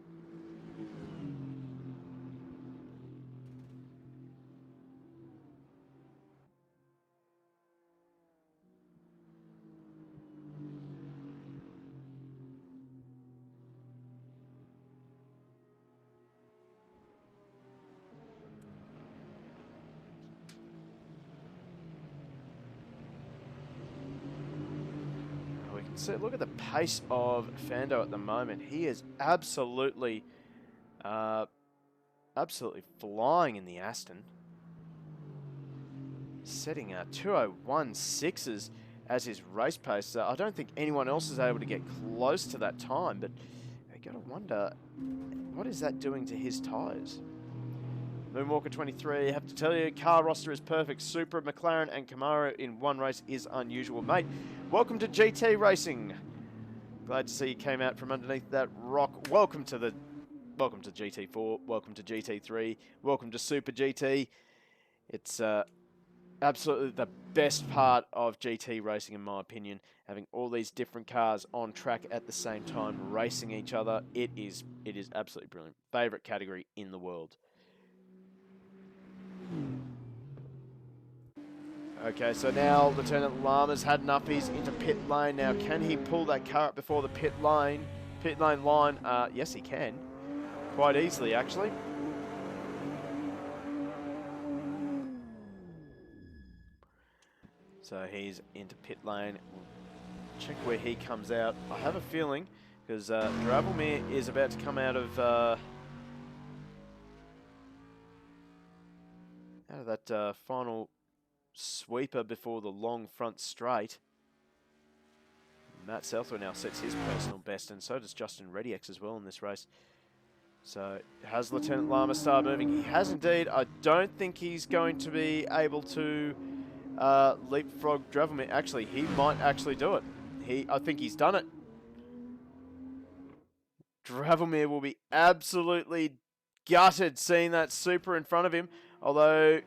So look at the pace of Fando at the moment. He is absolutely flying in the Aston. Setting 2:01.6s as his race pace. I don't think anyone else is able to get close to that time, but you got to wonder, what is that doing to his tyres? Moonwalker 23, I have to tell you, car roster is perfect. Supra, McLaren and Camaro in one race is unusual. Mate, welcome to GT Racing. Glad to see you came out from underneath that rock. Welcome to GT4, welcome to GT3, welcome to Super GT. It's absolutely the best part of GT racing, in my opinion. Having all these different cars on track at the same time, racing each other. It is absolutely brilliant. Favorite category in the world. Okay, so now Lieutenant Lama's had enough. He's into pit lane now. Can he pull that car up before the pit lane line? Yes, he can. Quite easily, actually. So he's into pit lane. We'll check where he comes out. I have a feeling, because Dravelmir is about to come out of that final sweeper before the long front straight. Matt Southwell now sets his personal best, and so does Justin Rediex as well in this race. So has Lieutenant Lama started moving? He has indeed. I don't think he's going to be able to leapfrog Dravelmir. Actually, he might actually do it. I think he's done it. Dravelmir will be absolutely gutted seeing that super in front of him, although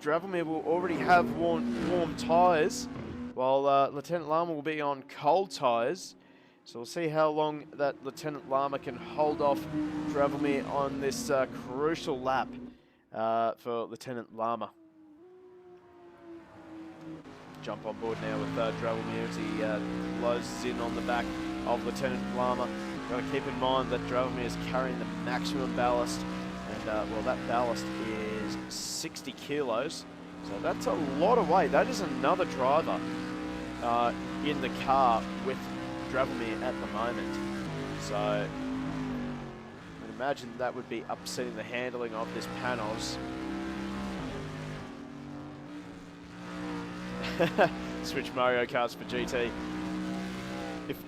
Dravelmir will already have warm tyres, while Lieutenant Lama will be on cold tyres. So we'll see how long that Lieutenant Lama can hold off Dravelmir on this crucial lap for Lieutenant Lama. Jump on board now with Dravelmir as he closes in on the back of Lieutenant Lama. Got to keep in mind that Dravelmir is carrying the maximum ballast, and well, that ballast is 60 kilos, so that's a lot of weight. That is another driver in the car with Dravelmir at the moment. So I would imagine that would be upsetting the handling of this Panos. Switch Mario Karts for GT.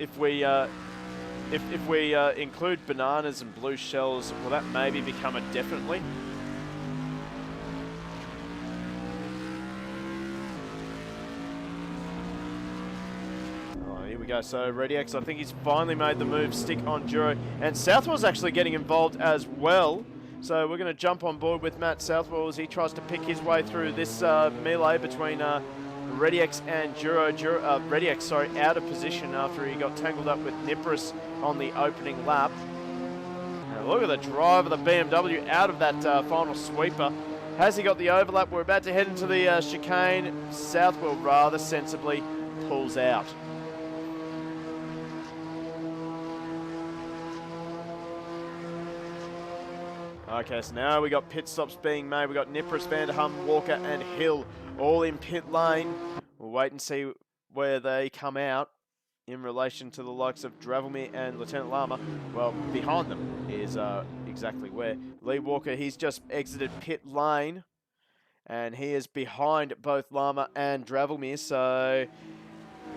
If we include bananas and blue shells, will that maybe become a definitely? Oh, here we go. So Rediex, I think he's finally made the move, stick on Duro, and Southwell's actually getting involved as well. So we're going to jump on board with Matt Southwell as he tries to pick his way through this melee between Rediex and Duro. Rediex, sorry, out of position after he got tangled up with Nipris on the opening lap. Now look at the drive of the BMW out of that final sweeper. Has he got the overlap? We're about to head into the chicane. Southwell rather sensibly pulls out. Okay, so now we got pit stops being made. We got Nipris, Vanderham, Walker, and Hill all in pit lane. We'll wait and see where they come out in relation to the likes of Dravelmir and Lieutenant Lama. Well, behind them is exactly where. Lee Walker, he's just exited pit lane, and he is behind both Lama and Dravelmir, so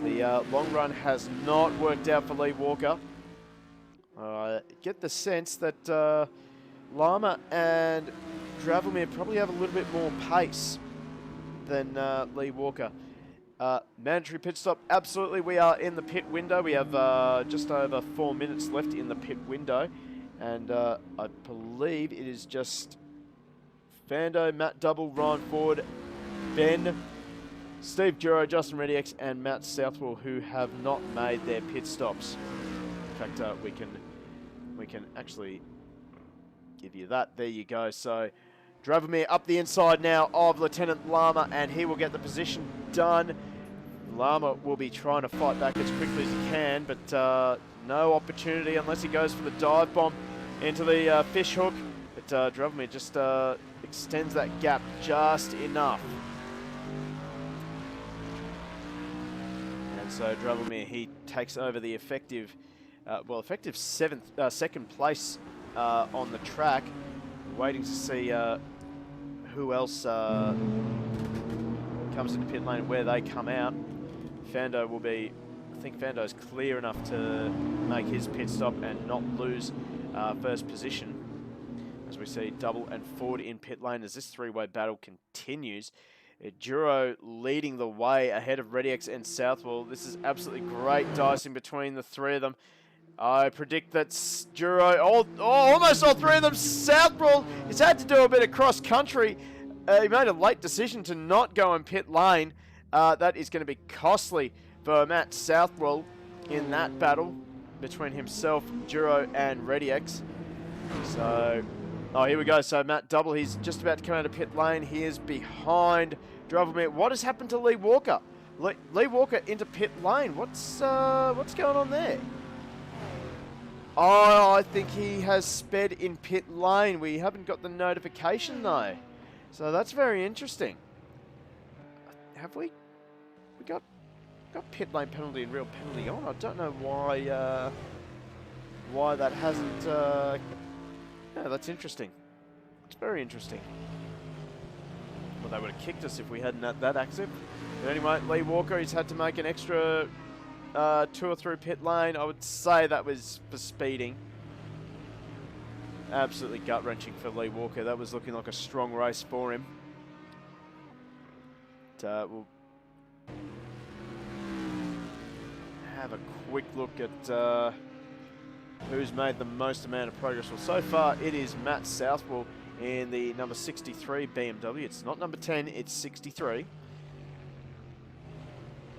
the long run has not worked out for Lee Walker. I get the sense that Lama and Dravelmir probably have a little bit more pace than Lee Walker. Mandatory pit stop, absolutely. We are in the pit window. We have just over 4 minutes left in the pit window. And I believe it is just Fando, Matt Double, Ryan Ford, Ben, Steve Duro, Justin Rediex, and Matt Southwell who have not made their pit stops. In fact, we can actually give you that. There you go. So Dravelmir up the inside now of Lieutenant Lama, and he will get the position done. Lama will be trying to fight back as quickly as he can, but no opportunity unless he goes for the dive bomb into the fish hook. But Dravelmir just extends that gap just enough. And so Dravelmir, he takes over the effective second place on the track. Waiting to see who else comes into pit lane and where they come out. Fando will be, I think Fando's clear enough to make his pit stop and not lose first position. As we see Double and Ford in pit lane as this three-way battle continues. Duro leading the way ahead of Rediex and Southwell. This is absolutely great dicing between the three of them. I predict that Duro, almost all three of them, Southwell has had to do a bit of cross-country he made a late decision to not go in pit lane. That is going to be costly for Matt Southwell in that battle between himself, Duro, and ReadyX. So, oh, here we go. So Matt Double, he's just about to come out of pit lane. He is behind Drivemere. What has happened to Lee Walker? Lee Walker into pit lane. What's going on there? Oh, I think he has sped in pit lane. We haven't got the notification though. So that's very interesting. Have we got pit lane penalty and real penalty on? I don't know why that hasn't. Yeah, that's interesting. It's very interesting. Well, they would have kicked us if we hadn't had that accident. But anyway, Lee Walker, he's had to make an extra tour through pit lane. I would say that was for speeding. Absolutely gut-wrenching for Lee Walker. That was looking like a strong race for him. But, we'll have a quick look at who's made the most amount of progress. Well, so far it is Matt Southwell in the number 63 BMW. It's not number 10, it's 63.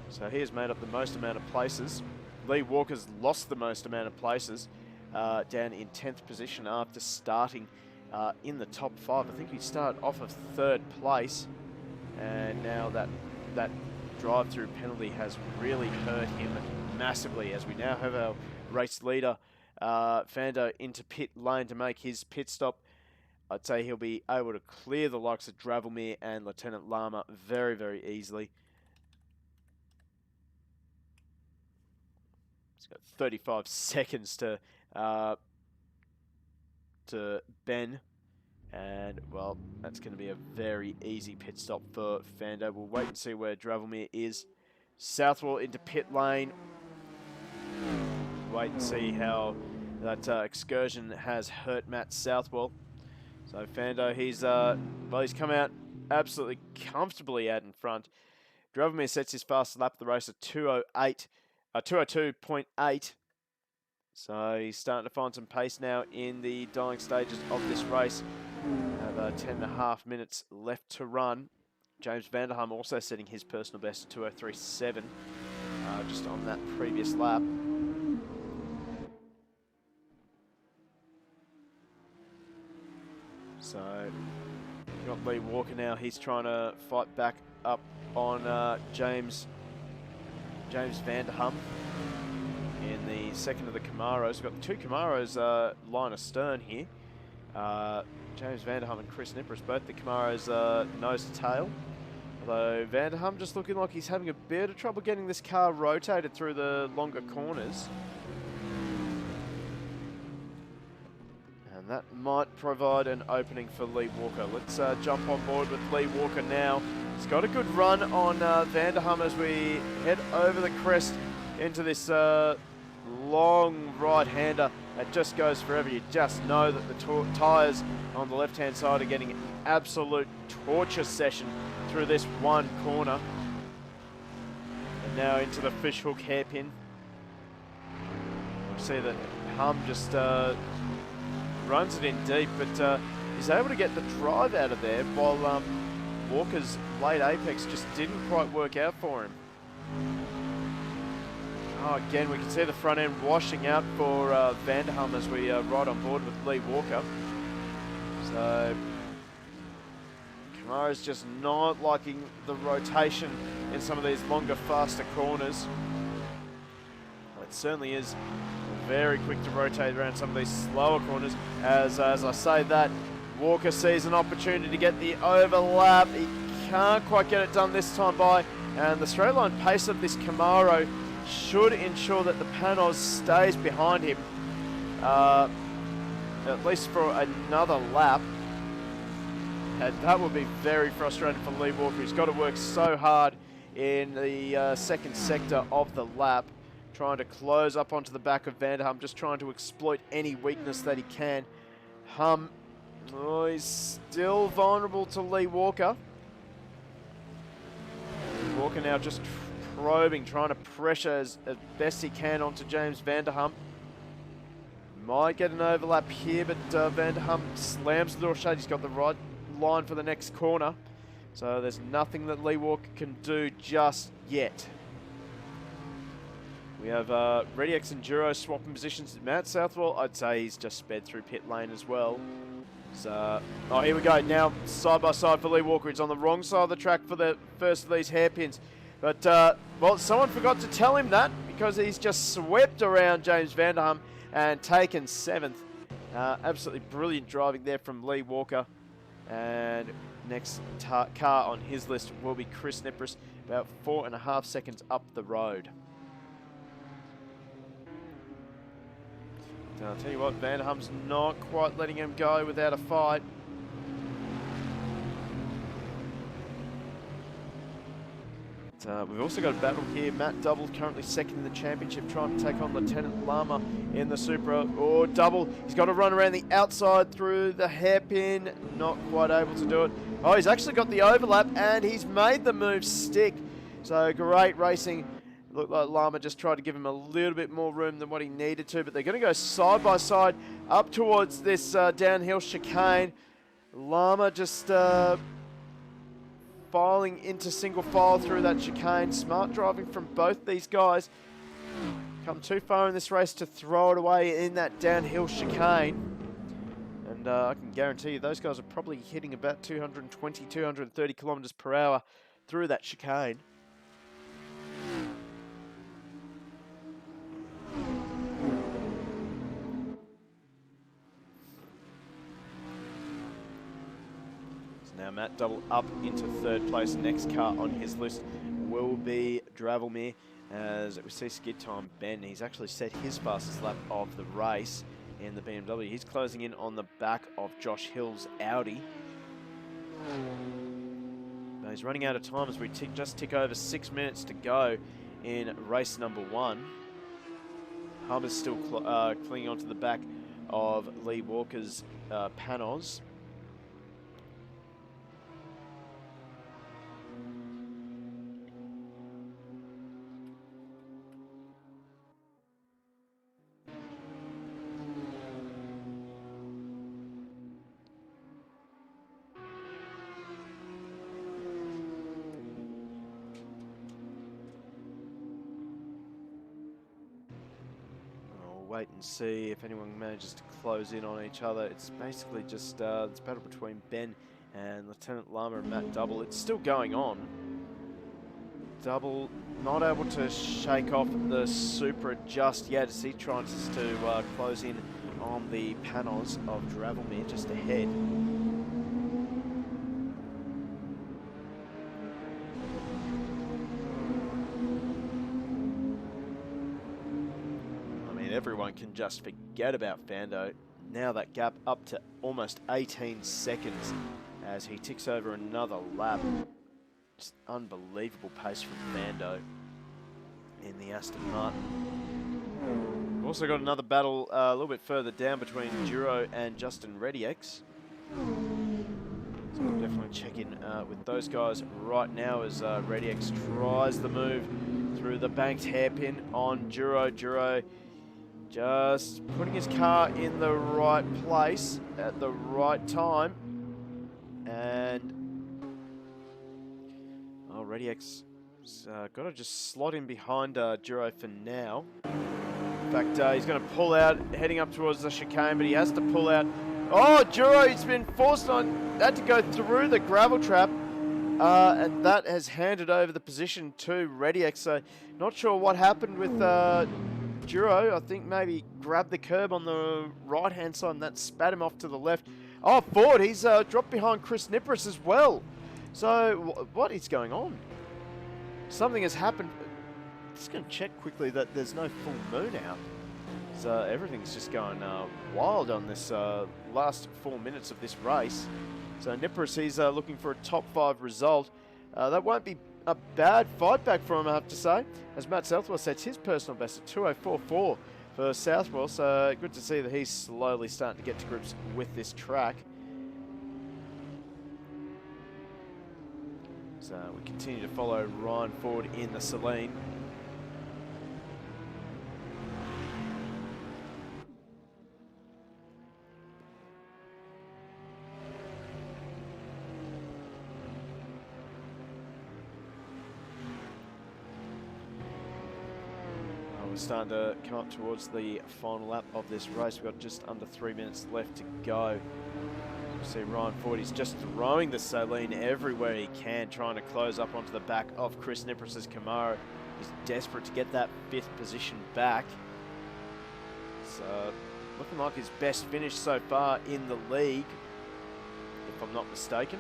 So he has made up the most amount of places. Lee Walker's lost the most amount of places, down in 10th position after starting in the top 5. I think he started off of 3rd place, and now that drive-through penalty has really hurt him massively, as we now have our race leader, Fando, into pit lane to make his pit stop. I'd say he'll be able to clear the likes of Drivemere and Lieutenant Lama very, very easily. He's got 35 seconds to Ben, and well, that's going to be a very easy pit stop for Fando. We'll wait and see where Drivemere is. Southwell into pit lane. Wait and see how that excursion has hurt Matt Southwell. So Fando, he's come out absolutely comfortably out in front. Drivemere sets his fastest lap of the race at 202.8. So he's starting to find some pace now in the dying stages of this race. Have 10.5 minutes left to run. James Vanderham also setting his personal best at 203.7, just on that previous lap. So, got Lee Walker now. He's trying to fight back up on James Vanderham in the second of the Camaros. We've got the two Camaros line astern here. James Vanderham and Chris Nippers, both the Camaros nose to tail. Although Vanderham just looking like he's having a bit of trouble getting this car rotated through the longer corners. And that might provide an opening for Lee Walker. Let's jump on board with Lee Walker now. He's got a good run on Vanderham as we head over the crest into this long right-hander that just goes forever. You just know that the tyres on the left-hand side are getting an absolute torture session through this one corner. And now into the fishhook hairpin. We see that Hum just runs it in deep, but he's able to get the drive out of there, while Walker's late apex just didn't quite work out for him. Oh, again, we can see the front end washing out for Vanderham as we ride on board with Lee Walker. So Camara's just not liking the rotation in some of these longer, faster corners. Well, it certainly is very quick to rotate around some of these slower corners. As I say that, Walker sees an opportunity to get the overlap. He can't quite get it done this time by, and the straight line pace of this Camaro should ensure that the Panos stays behind him, at least for another lap. And that will be very frustrating for Lee Walker. He's got to work so hard in the second sector of the lap, trying to close up onto the back of Vanderham, just trying to exploit any weakness that he can. Hum, oh, he's still vulnerable to Lee Walker. Walker now just probing, trying to pressure as best he can onto James Vanderham. Might get an overlap here, but Vanderham slams the door shut. He's got the right line for the next corner. So there's nothing that Lee Walker can do just yet. We have ReadyX and Duro swapping positions. Matt Southwell, I'd say he's just sped through pit lane as well. So, oh, here we go. Now, side by side for Lee Walker. He's on the wrong side of the track for the first of these hairpins. But, well, someone forgot to tell him that because he's just swept around James Vanderham and taken 7th. Absolutely brilliant driving there from Lee Walker. And next car on his list will be Chris Nipris, about 4.5 seconds up the road. I'll tell you what, Vanderham's not quite letting him go without a fight. We've also got a battle here. Matt Double currently second in the championship, trying to take on Lieutenant Lama in the Supra. Oh, Double, he's got to run around the outside through the hairpin. Not quite able to do it. Oh, he's actually got the overlap, and he's made the move stick. So great racing. Looked like Lama just tried to give him a little bit more room than what he needed to, but they're going to go side by side up towards this downhill chicane. Lama just filing into single file through that chicane. Smart driving from both these guys. Come too far in this race to throw it away in that downhill chicane. And I can guarantee you those guys are probably hitting about 220, 230 kilometers per hour through that chicane. Now Matt Double up into 3rd place. Next car on his list will be Dravelmere. As we see skid time, Ben, he's actually set his fastest lap of the race in the BMW. He's closing in on the back of Josh Hill's Audi. Now he's running out of time as we just tick over 6 minutes to go in race number 1. Hummer's still clinging onto the back of Lee Walker's Panos. Wait and see if anyone manages to close in on each other. It's basically just this battle between Ben and Lieutenant Lama and Matt Double. It's still going on. Double not able to shake off the Supra just yet as he tries to close in on the Panos of Dravelmere just ahead. Everyone can just forget about Fando. Now that gap up to almost 18 seconds as he ticks over another lap. Just unbelievable pace from Fando in the Aston Martin. We've also got another battle a little bit further down between Duro and Justin ReadyX. So we'll definitely check in with those guys right now as ReadyX tries the move through the banked hairpin on Duro. Duro just putting his car in the right place at the right time. And ReadyX got to just slot in behind Duro for now. In fact, he's going to pull out, heading up towards the chicane, but he has to pull out. Oh, Duro's been forced on, had to go through the gravel trap. And that has handed over the position to ReadyX. So not sure what happened with Duro. I think maybe grabbed the curb on the right-hand side and that spat him off to the left. Oh, Ford, he's dropped behind Chris Nipris as well. So what is going on? Something has happened. Just going to check quickly that there's no full moon out. So everything's just going wild on this last 4 minutes of this race. So Nipris, he's looking for a top 5 result. That won't be a bad fight back for him, I have to say, as Matt Southwell sets his personal best at 2:04.4 for Southwell. So good to see that he's slowly starting to get to grips with this track. So we continue to follow Ryan Ford in the Saline. starting to come up towards the final lap of this race. We've got just under 3 minutes left to go. You see Ryan Ford, he's just throwing the saline everywhere he can, trying to close up onto the back of Chris Nipras's Camaro. He's desperate to get that 5th position back. So, looking like his best finish so far in the league, if I'm not mistaken.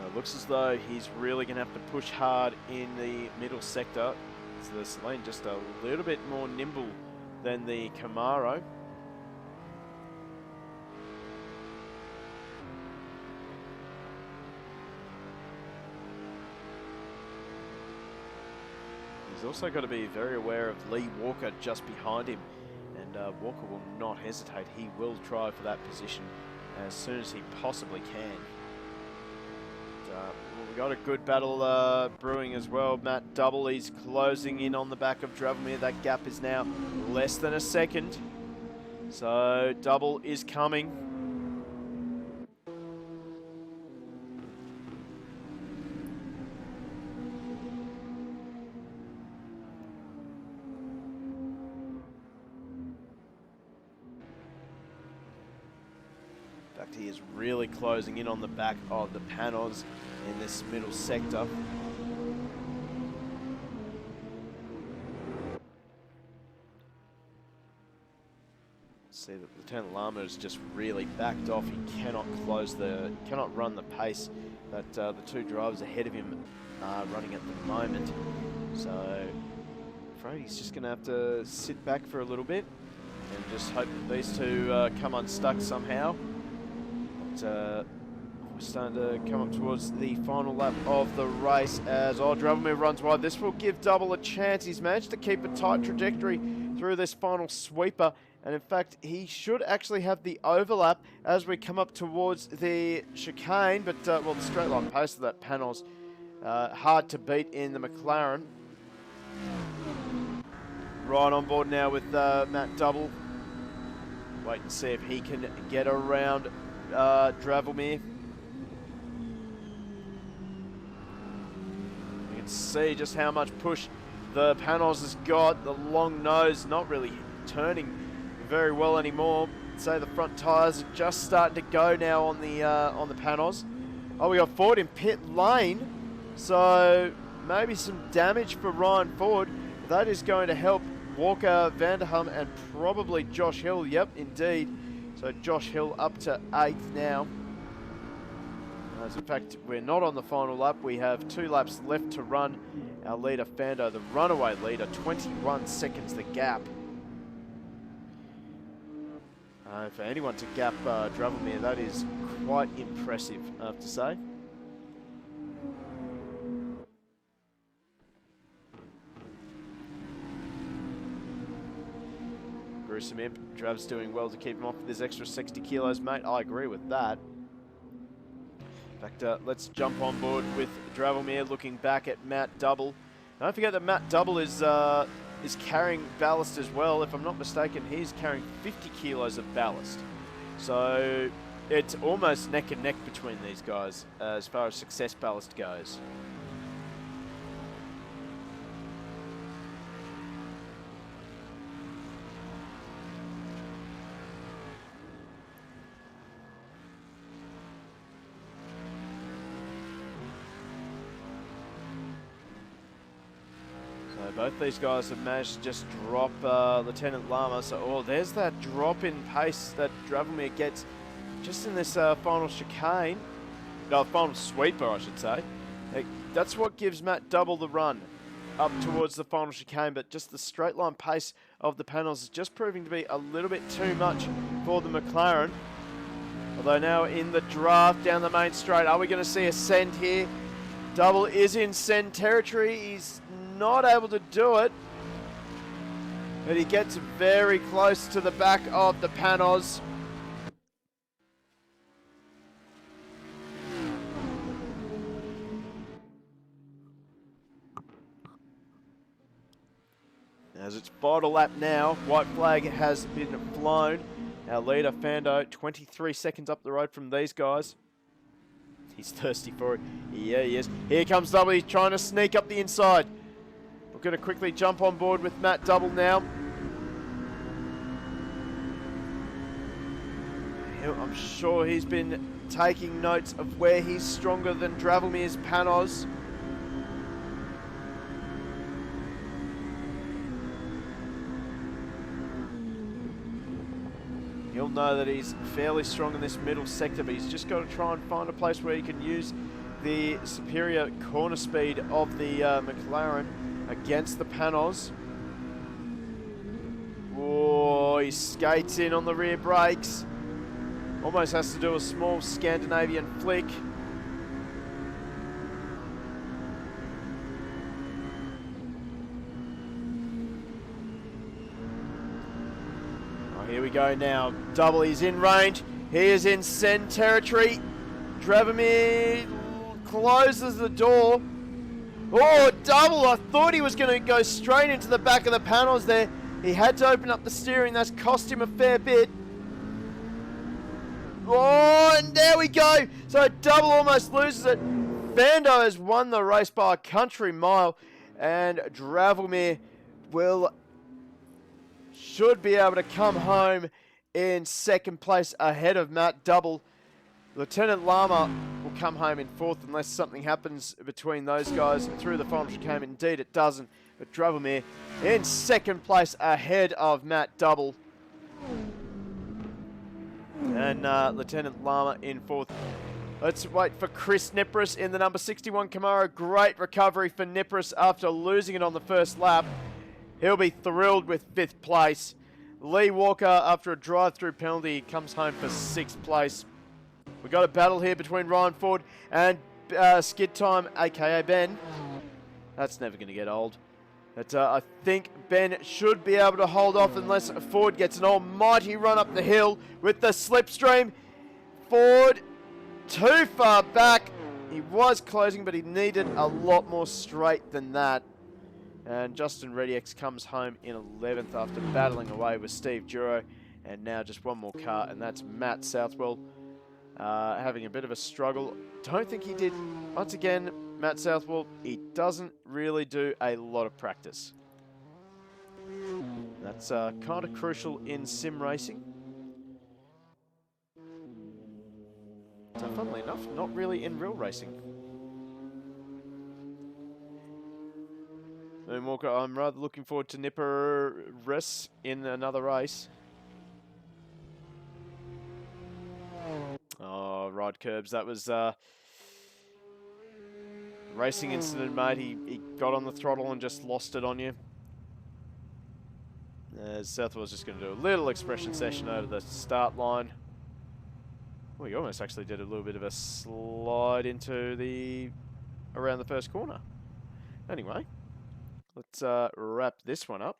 It looks as though he's really going to have to push hard in the middle sector. So the Celine just a little bit more nimble than the Camaro. He's also got to be very aware of Lee Walker just behind him. And Walker will not hesitate. He will try for that position as soon as he possibly can. We've got a good battle brewing as well. Matt Double, he's closing in on the back of Dravomir. That gap is now less than a second. So Double is coming. In fact, he is really closing in on the back of the Panos in this middle sector. See that Lieutenant Lama is just really backed off. He cannot run the pace that the two drivers ahead of him are running at the moment. So I'm afraid he's just going to have to sit back for a little bit and just hope that these two come unstuck somehow. But, we're starting to come up towards the final lap of the race as Dravomir runs wide. This will give Double a chance. He's managed to keep a tight trajectory through this final sweeper. And in fact, he should actually have the overlap as we come up towards the chicane. But, well, the straight line pace of that Panos, hard to beat in the McLaren. Right on board now with Matt Double. Wait and see if he can get around Dravomir. You can see just how much push the Panos has got. The long nose not really turning very well anymore. So the front tyres are just starting to go now on the Panos. Oh, we got Ford in pit lane, so maybe some damage for Ryan Ford. That is going to help Walker, Vanderham, and probably Josh Hill. Yep, indeed. So Josh Hill up to 8th now. As in fact, we're not on the final lap. We have 2 laps left to run. Our leader, Fando, the runaway leader, 21 seconds the gap. For anyone to gap Dravomir, that is quite impressive, I have to say. Gruesome Imp, Drav's doing well to keep him off with his extra 60 kilos, mate. I agree with that. In fact, let's jump on board with Dravomir, looking back at Matt Double. Don't forget that Matt Double is carrying ballast as well. If I'm not mistaken, he's carrying 50 kilos of ballast. So it's almost neck and neck between these guys as far as success ballast goes. Both these guys have managed to just drop Lieutenant Lama. So, oh, there's that drop in pace that Dravomir gets just in this final chicane. No, final sweeper, I should say. That's what gives Matt Double the run up towards the final chicane. But just the straight line pace of the panels is just proving to be a little bit too much for the McLaren. Although now in the draft down the main straight, are we going to see a send here? Double is in send territory. He's not able to do it, but he gets very close to the back of the Panos. As it's final lap now, white flag has been flown. Our leader, Fando, 23 seconds up the road from these guys. He's thirsty for it. Yeah, he is. Here comes Double. He's trying to sneak up the inside. We're going to quickly jump on board with Matt Double now. I'm sure he's been taking notes of where he's stronger than Dravelmir's Panos. He'll know that he's fairly strong in this middle sector, but he's just got to try and find a place where he can use the superior corner speed of the McLaren against the Panos. Oh, he skates in on the rear brakes. Almost has to do a small Scandinavian flick. Oh, here we go now. Double, he's in range. He is in send territory. Dravelmir closes the door. Oh, Double, I thought he was going to go straight into the back of the panels there. He had to open up the steering. That's cost him a fair bit. Oh, and there we go. So Double almost loses it. Vando has won the race by a country mile, and Dravelmir should be able to come home in second place ahead of Matt Double. Lieutenant Lama will come home in fourth unless something happens between those guys through the final chicane. Indeed, it doesn't. But Dravelmir in second place ahead of Matt Double. And Lieutenant Lama in fourth. Let's wait for Chris Nipris in the number 61 Camaro. Great recovery for Nipris after losing it on the first lap. He'll be thrilled with fifth place. Lee Walker, after a drive-through penalty, comes home for sixth place. We've got a battle here between Ryan Ford and Skid Time, aka Ben. That's never going to get old. But I think Ben should be able to hold off unless Ford gets an almighty run up the hill with the slipstream. Ford too far back. He was closing, but he needed a lot more straight than that. And Justin Rediex comes home in 11th after battling away with Steve Duro. And now just one more car, and that's Matt Southwell having a bit of a struggle. Don't think he did. Once again, Matt Southwell, he doesn't really do a lot of practice. That's kind of crucial in sim racing. So funnily enough, not really in real racing. Moonwalker, I'm rather looking forward to Nipris in another race. Oh, ride curbs. That was racing incident, mate. He got on the throttle and just lost it on you. Southwell's just going to do a little expression session over the start line. Well, he almost actually did a little bit of a slide into around the first corner. Anyway, let's wrap this one up.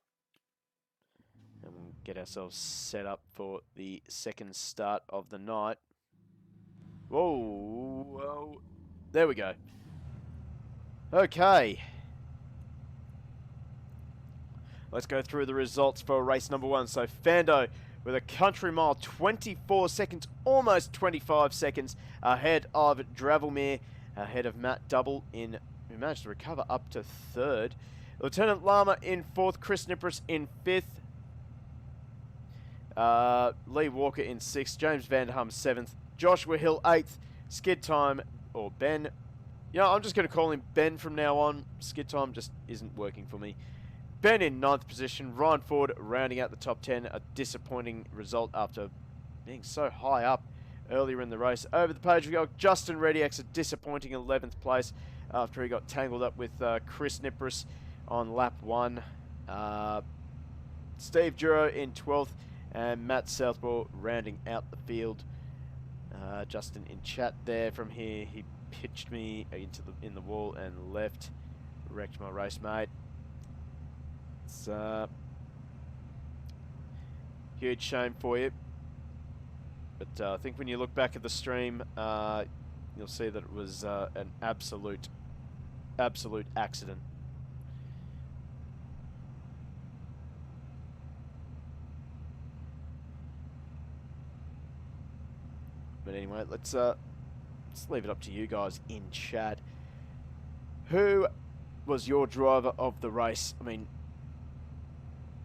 And we'll get ourselves set up for the second start of the night. Whoa, whoa. There we go. Okay. Let's go through the results for race number one. So Fando with a country mile, 24 seconds, almost 25 seconds ahead of Dravelmir, ahead of Matt Double who managed to recover up to third. Lieutenant Lama in fourth, Chris Nipris in fifth, Lee Walker in sixth, James Vanderham seventh, Joshua Hill eighth, Skid Time, or Ben. Yeah, I'm just going to call him Ben from now on. Skid Time just isn't working for me. Ben in ninth position, Ryan Ford rounding out the top 10. A disappointing result after being so high up earlier in the race. Over the page we go, Justin Rediex, a disappointing 11th place after he got tangled up with Chris Nipris on lap 1. Steve Duro in 12th, and Matt Southwell rounding out the field. Justin in chat there from here, he pitched me in the wall and left, wrecked my race, mate. It's huge shame for you, but I think when you look back at the stream, you'll see that it was an absolute accident. But anyway, let's let's leave it up to you guys in chat. Who was your driver of the race? I mean,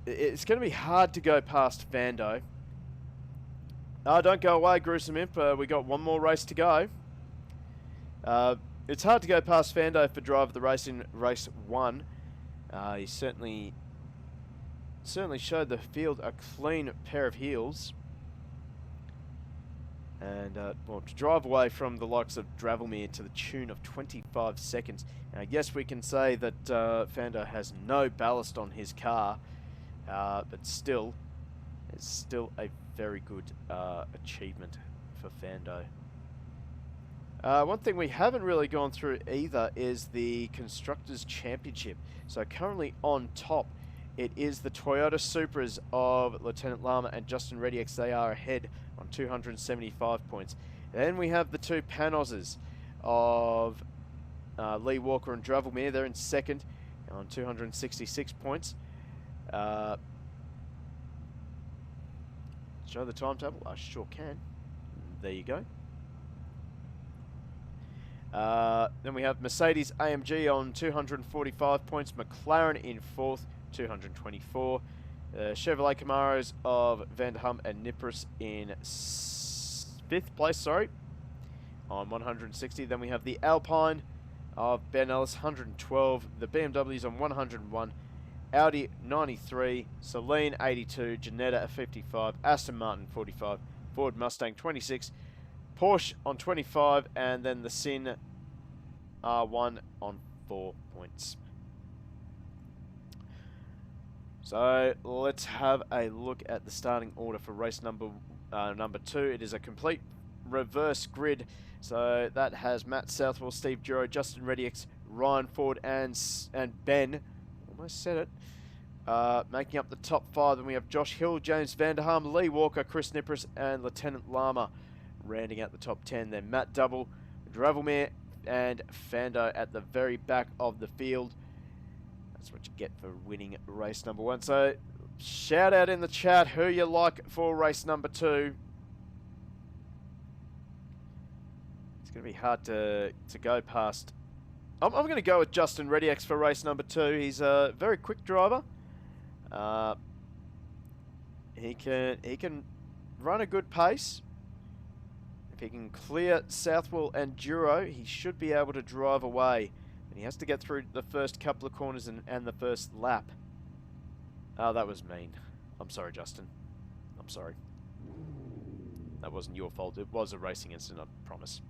it's going to be hard to go past Vando. Don't go away, Gruesome Imp. We got one more race to go. It's hard to go past Vando for driver of the race in race 1. He certainly showed the field a clean pair of heels. And well, to drive away from the likes of Dravelmere to the tune of 25 seconds. Now, yes, we can say that Vando has no ballast on his car, but still, it's still a very good achievement for Vando. One thing we haven't really gone through either is the Constructors' Championship. So currently on top, it is the Toyota Supras of Lieutenant Lama and Justin Reddyx. They are ahead on 275 points. Then we have the two Panozers of Lee Walker and Dravelmere. They're in second on 266 points. Show the timetable? I sure can. There you go. Then we have Mercedes AMG on 245 points. McLaren in fourth, 224. Chevrolet Camaros of Vanderham and Nipris in fifth place, sorry, on 160. Then we have the Alpine of Ben Ellis, 112. The BMWs on 101. Audi 93. Celine 82. Janetta 55. Aston Martin 45. Ford Mustang 26. Porsche on 25, and then the Sin R1 on 4 points. So let's have a look at the starting order for race number 2. It is a complete reverse grid. So that has Matt Southwell, Steve Duro, Justin Reddyx, Ryan Ford, and Ben. Almost said it. Making up the top 5. Then we have Josh Hill, James Vanderham, Lee Walker, Chris Nipris, and Lieutenant Lama. Rounding out the top 10, then Matt Double, Dravelmere, and Vando at the very back of the field. That's what you get for winning race number 1. So, shout out in the chat who you like for race number 2. It's going to be hard to go past. I'm going to go with Justin Reddyx for race number 2. He's a very quick driver. He can run a good pace. If he can clear Southwell and Duro, he should be able to drive away. And he has to get through the first couple of corners and the first lap. Oh, that was mean. I'm sorry, Justin. I'm sorry. That wasn't your fault. It was a racing incident, I promise.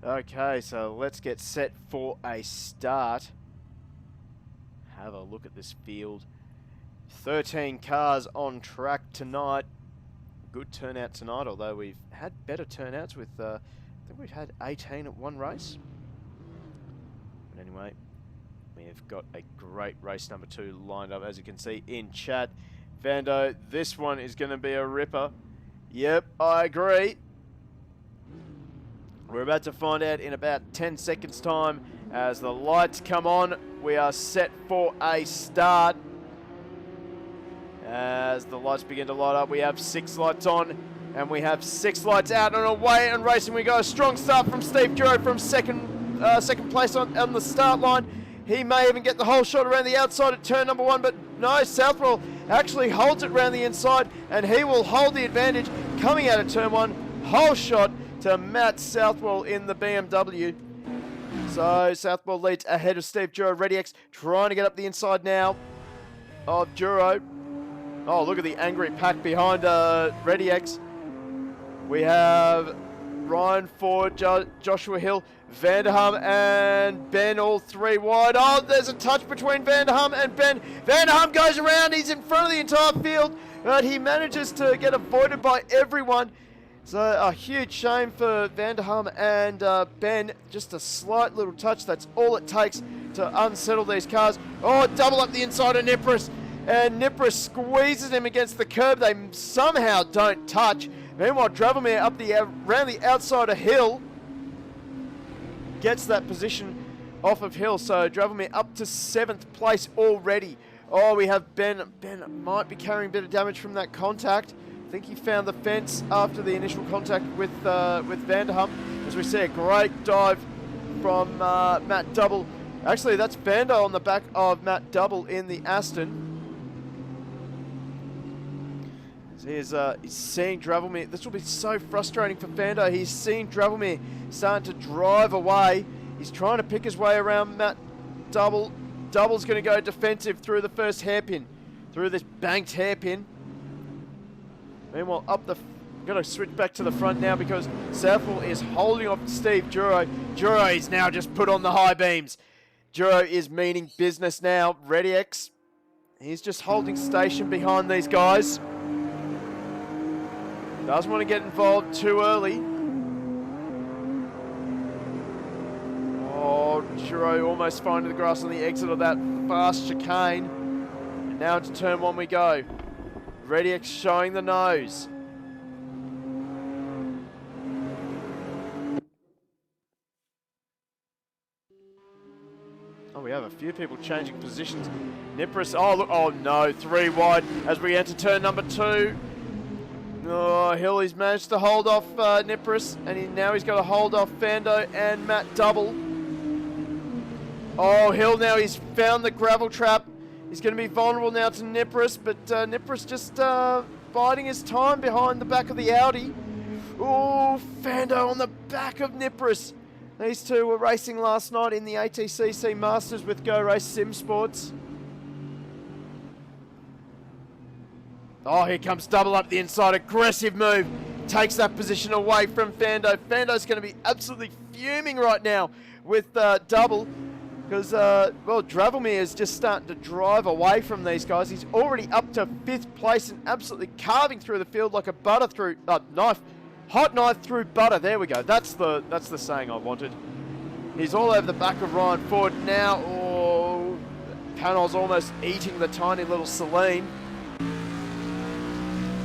Okay, so let's get set for a start. Have a look at this field. 13 cars on track tonight. Good turnout tonight, although we've had better turnouts with, I think we've had 18 at one race. But anyway, we've got a great race number 2 lined up, as you can see in chat. Vando, this one is going to be a ripper. Yep, I agree. We're about to find out in about 10 seconds time as the lights come on. We are set for a start. As the lights begin to light up, we have 6 lights on and we have 6 lights out, and away and racing we go. A strong start from Steve Duro from second place on the start line. He may even get the whole shot around the outside at turn number 1, but no, Southwell actually holds it around the inside and he will hold the advantage coming out of turn 1. Whole shot to to Matt Southwell in the BMW. So Southwell leads ahead of Steve Duro. ReadyX trying to get up the inside now of Duro. Oh, look at the angry pack behind ReadyX. We have Ryan Ford, Joshua Hill, Vanderham and Ben, all three wide. Oh, there's a touch between Vanderham and Ben. Vanderham goes around. He's in front of the entire field, but he manages to get avoided by everyone. So a huge shame for Vanderham and Ben. Just a slight little touch. That's all it takes to unsettle these cars. Oh, double up the inside of Nipris. And Nipris squeezes him against the curb. They somehow don't touch. Meanwhile, Dravomir up around the outside of Hill. Gets that position off of Hill. So Dravomir up to 7th place already. Oh, we have Ben. Ben might be carrying a bit of damage from that contact. I think he found the fence after the initial contact with Vanderham. As we see a great dive from Matt Double. Actually, that's Vando on the back of Matt Double in the Aston. He's seeing Dravomir. This will be so frustrating for Vando. He's seeing Dravomir starting to drive away. He's trying to pick his way around Matt Double. Double's going to go defensive through the first hairpin. Through this banked hairpin. Meanwhile, got to switch back to the front now because Southwell is holding off Steve Duro. Duro is now just put on the high beams. Duro is meaning business now. ReadyX, he's just holding station behind these guys. Doesn't want to get involved too early. Oh, Duro almost finding the grass on the exit of that fast chicane. And now into turn 1 we go. ReadyX showing the nose. Oh, we have a few people changing positions. Nipris, oh look, oh no, 3 wide as we enter turn number 2. Oh, Hill, he's managed to hold off Nipris, and now he's got to hold off Fando and Matt Double. Oh, Hill now, he's found the gravel trap. He's going to be vulnerable now to Nipris, but Nipris just biding his time behind the back of the Audi. Oh, Fando on the back of Nipris. These two were racing last night in the ATCC Masters with Go Race Sim Sports. Oh, here comes Double up the inside. Aggressive move. Takes that position away from Fando. Fando's going to be absolutely fuming right now with Double. Because, well, Dravomir is just starting to drive away from these guys. He's already up to 5th place and absolutely carving through the field like a butter through knife. Hot knife through butter. There we go. That's the saying I wanted. He's all over the back of Ryan Ford now. Oh, Panol's almost eating the tiny little Celine.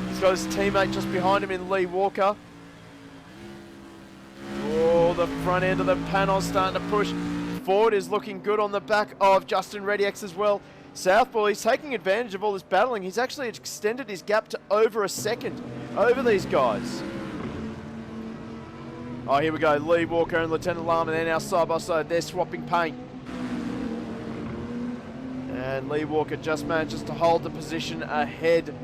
He's got his teammate just behind him in Lee Walker. Oh, the front end of the Panol's starting to push. Ford is looking good on the back of Justin ReadyX as well. Southwell, he's taking advantage of all this battling. He's actually extended his gap to over a second over these guys. Oh, here we go. Lee Walker and Lieutenant Lama, they're now side by side. They're swapping paint. And Lee Walker just manages to hold the position ahead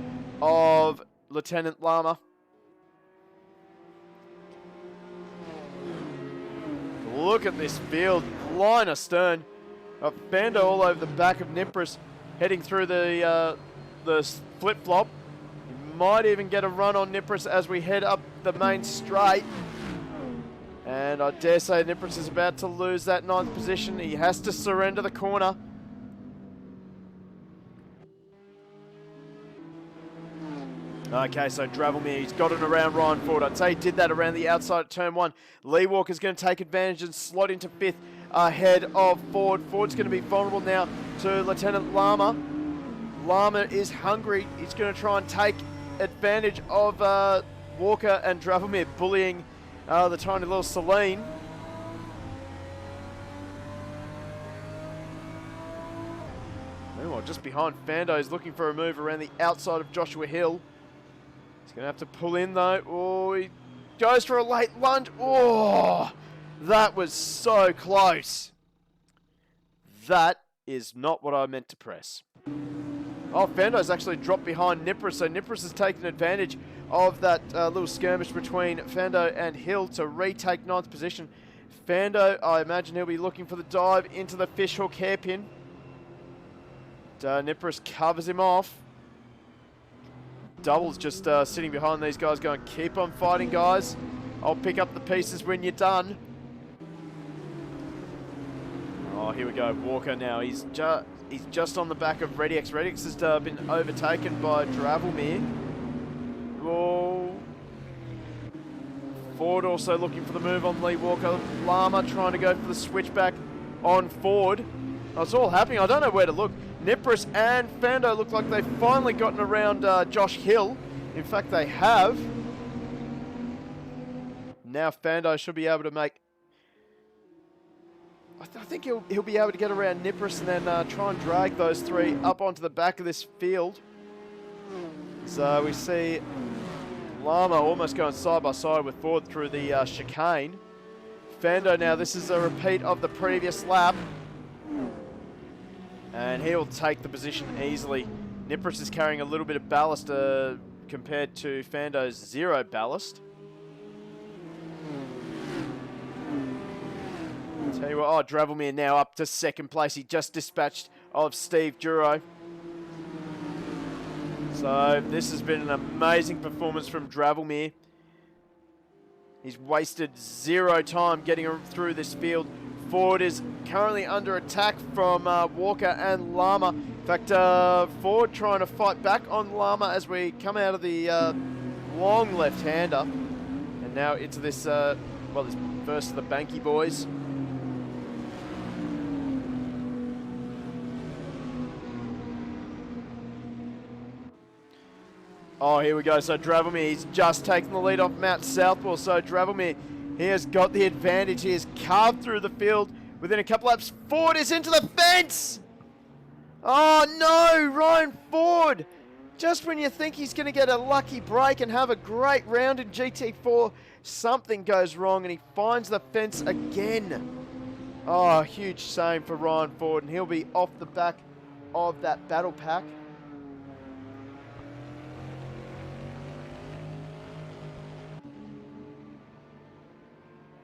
of Lieutenant Lama. Look at this field. Line astern. Bando all over the back of Nipris, heading through the flip-flop. Might even get a run on Nipris as we head up the main straight. And I dare say Nipris is about to lose that 9th position. He has to surrender the corner. Okay, so Dravomir, he's got it around Ryan Ford. I'd say he did that around the outside at turn 1. Lee Walker's going to take advantage and slot into 5th ahead of Ford. Ford's going to be vulnerable now to Lieutenant Lama. Lama is hungry. He's going to try and take advantage of Walker and Dravomir bullying the tiny little Celine. Meanwhile, just behind Fando, he's looking for a move around the outside of Joshua Hill. He's going to have to pull in though. Oh, he goes for a late lunge. Oh, that was so close. That is not what I meant to press. Oh, Fando's actually dropped behind Nipris, so Nipris has taken advantage of that little skirmish between Fando and Hill to retake 9th position. Fando, I imagine he'll be looking for the dive into the fishhook hairpin. Nipris covers him off. Double's just sitting behind these guys going, keep on fighting, guys. I'll pick up the pieces when you're done. Oh, here we go. Walker now. He's just on the back of ReadyX. ReadyX has been overtaken by Dravelmere. Oh. Ford also looking for the move on Lee Walker. Lama trying to go for the switchback on Ford. Oh, it's all happening. I don't know where to look. Nipris and Fando look like they've finally gotten around Josh Hill. In fact, they have. Now Fando should be able to make... I think he'll be able to get around Nipris and then try and drag those three up onto the back of this field. So we see Lama almost going side by side with Ford through the chicane. Fando now, this is a repeat of the previous lap. And he'll take the position easily. Nipris is carrying a little bit of ballast compared to Fando's 0 ballast. Tell you what, oh, Dravelmere now up to 2nd place. He just dispatched of Steve Duro. So this has been an amazing performance from Dravelmere. He's wasted 0 time getting through this field. Ford is currently under attack from Walker and Lama. In fact, Ford trying to fight back on Lama as we come out of the long left-hander. And now into this, well, this first of the Banky boys. Oh, here we go. So Dravelmere, he's just taken the lead off Matt Southwell. So Dravelmere, he has got the advantage. He has carved through the field within a couple laps. Ford is into the fence! Oh no, Ryan Ford! Just when you think he's going to get a lucky break and have a great round in GT4, something goes wrong and he finds the fence again. Oh, huge shame for Ryan Ford, and he'll be off the back of that battle pack.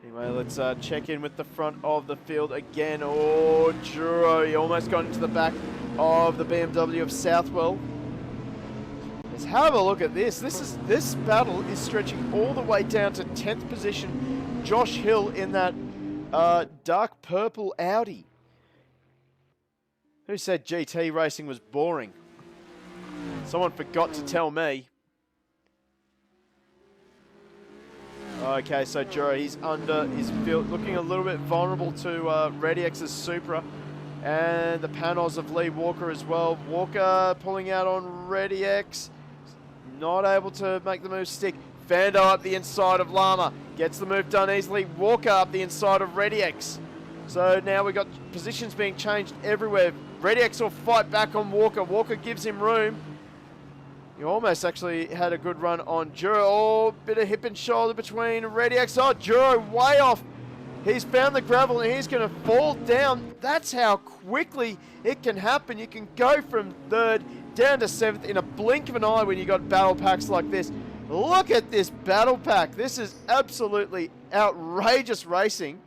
Anyway, let's check in with the front of the field again. Oh, Duro, he almost got into the back of the BMW of Southwell. Let's have a look at this. This battle is stretching all the way down to 10th position. Josh Hill in that dark purple Audi. Who said GT racing was boring? Someone forgot to tell me. Okay, so Duro, he's under his field, looking a little bit vulnerable to ReadyX's Supra and the Panos of Lee Walker as well. Walker pulling out on ReadyX, not able to make the move stick. Fando up the inside of Lama, gets the move done easily. Walker up the inside of ReadyX. So now we've got positions being changed everywhere. ReadyX will fight back on Walker. Walker gives him room. He almost actually had a good run on Duro. Oh, bit of hip and shoulder between ReadyX. Oh, Duro way off. He's found the gravel and he's going to fall down. That's how quickly it can happen. You can go from 3rd down to 7th in a blink of an eye when you got battle packs like this. Look at this battle pack. This is absolutely outrageous racing.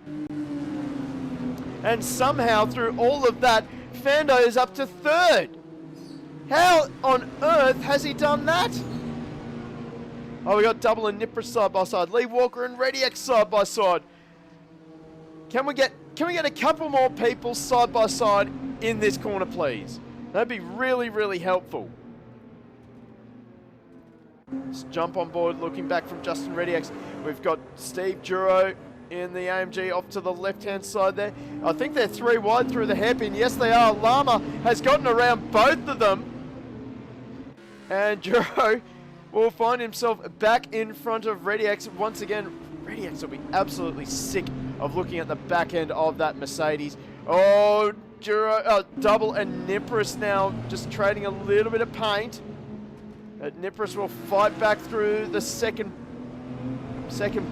And somehow through all of that, Fando is up to 3rd. How on earth has he done that? Oh, we got Double and Nipris side by side. Lee Walker and ReadyX side by side. Can we get a couple more people side by side in this corner, please? That'd be really, really helpful. Let's jump on board, looking back from Justin ReadyX. We've got Steve Duro in the AMG off to the left-hand side there. I think they're 3 wide through the hairpin. Yes, they are. Lama has gotten around both of them. And Duro will find himself back in front of ReadyX. Once again, ReadyX will be absolutely sick of looking at the back end of that Mercedes. Oh, Double and Nipris now just trading a little bit of paint. Nipris will fight back through the second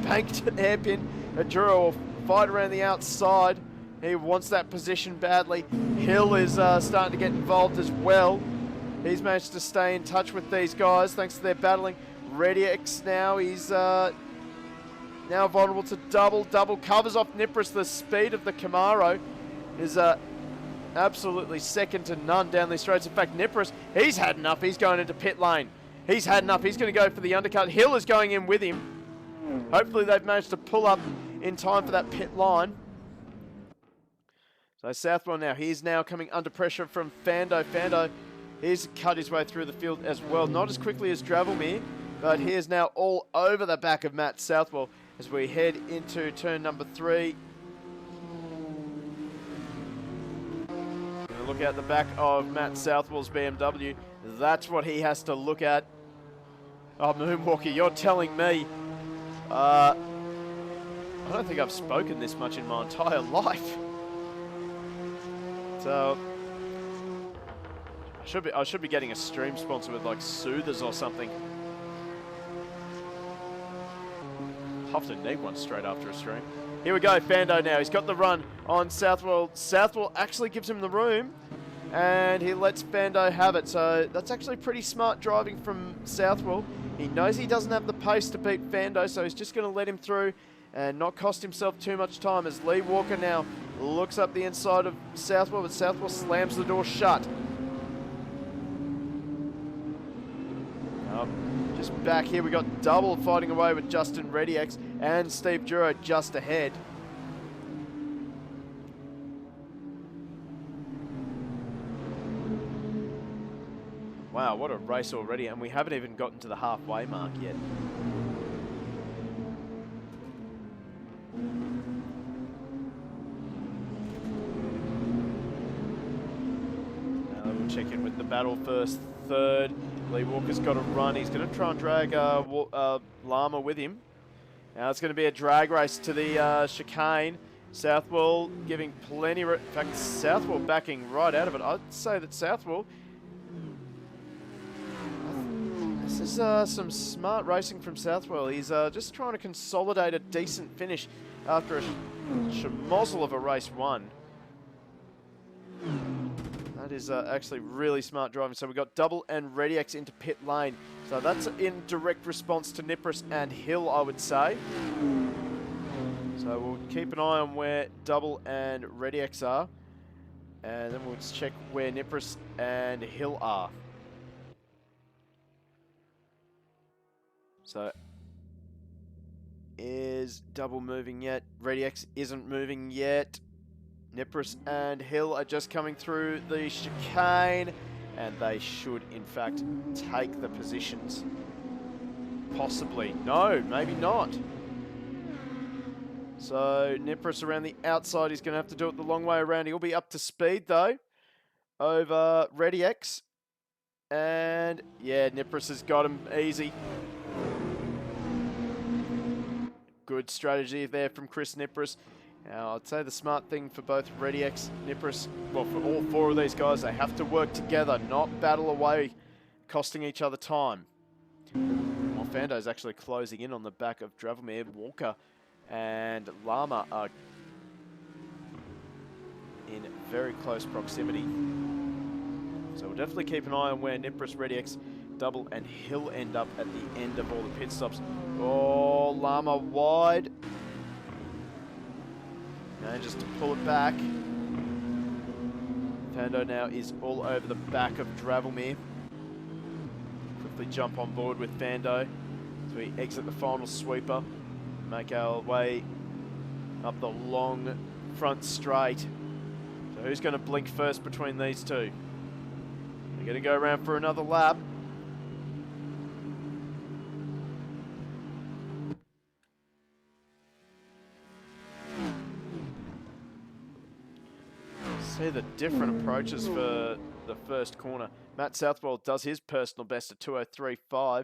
banked hairpin. Duro will fight around the outside. He wants that position badly. Hill is starting to get involved as well. He's managed to stay in touch with these guys thanks to their battling. ReadyX now, he's now vulnerable to double. Double covers off Nipris. The speed of the Camaro is absolutely second to none down these straights. In fact, Nipris, he's had enough. He's going into pit lane. He's had enough. He's going to go for the undercut. Hill is going in with him. Hopefully they've managed to pull up in time for that pit line. So Southwell now, he's now coming under pressure from Fando. Fando, he's cut his way through the field as well. Not as quickly as Dravelmere, but he is now all over the back of Matt Southwell as we head into turn number 3. Look out the back of Matt Southwell's BMW. That's what he has to look at. Oh, Moonwalker, you're telling me. I don't think I've spoken this much in my entire life. So I should be getting a stream sponsor with like Soothers or something. Have to need one straight after a stream. Here we go, Fando now. He's got the run on Southwell. Southwell actually gives him the room, and he lets Fando have it. So that's actually pretty smart driving from Southwell. He knows he doesn't have the pace to beat Fando, so he's just going to let him through and not cost himself too much time as Lee Walker now looks up the inside of Southwell, but Southwell slams the door shut. Just back here, we got Double fighting away with Justin ReadyX and Steve Duro just ahead. Wow, what a race already, and we haven't even gotten to the halfway mark yet. Now we'll check in with the battle first. Third, Lee Walker's got to run. He's going to try and drag Llama with him. Now it's going to be a drag race to the chicane. Southwell giving plenty. In fact, Southwell backing right out of it. I'd say that Southwell. This is some smart racing from Southwell. He's just trying to consolidate a decent finish after a schmozzle of a race one. That is actually really smart driving. So we've got Double and ReadyX into pit lane. So that's in direct response to Nipris and Hill, I would say. So we'll keep an eye on where Double and ReadyX are. And then we'll just check where Nipris and Hill are. So, is Double moving yet? ReadyX isn't moving yet. Nipris and Hill are just coming through the chicane, and they should, in fact, take the positions. Possibly. No, maybe not. So, Nipris around the outside. He's going to have to do it the long way around. He'll be up to speed, though, over ReadyX. And, yeah, Nipris has got him easy. Good strategy there from Chris Nipris. Now, I'd say the smart thing for both ReadyX, Nipris, well, for all four of these guys, they have to work together, not battle away, costing each other time. Well, Fando's actually closing in on the back of Dravelmere. Walker and Llama are in very close proximity. So we'll definitely keep an eye on where Nipris, ReadyX, Double and Hill end up at the end of all the pit stops. Oh, Llama wide. Manages to pull it back. Fando now is all over the back of Dravelmere. Quickly jump on board with Fando. So we exit the final sweeper. Make our way up the long front straight. So who's going to blink first between these two? They're going to go around for another lap. See the different approaches for the first corner. Matt Southwell does his personal best at 2:03.5.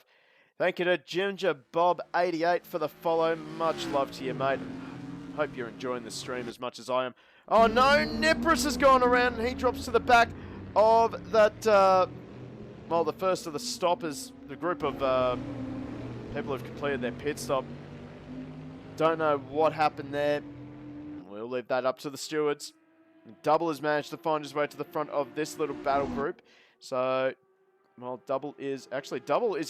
Thank you to Ginger Bob 88 for the follow. Much love to you, mate. Hope you're enjoying the stream as much as I am. Oh no, Nipris has gone around and he drops to the back of that, well, the first of the stoppers, the group of people who've completed their pit stop. Don't know what happened there. We'll leave that up to the stewards. Double has managed to find his way to the front of this little battle group. So Well, Double is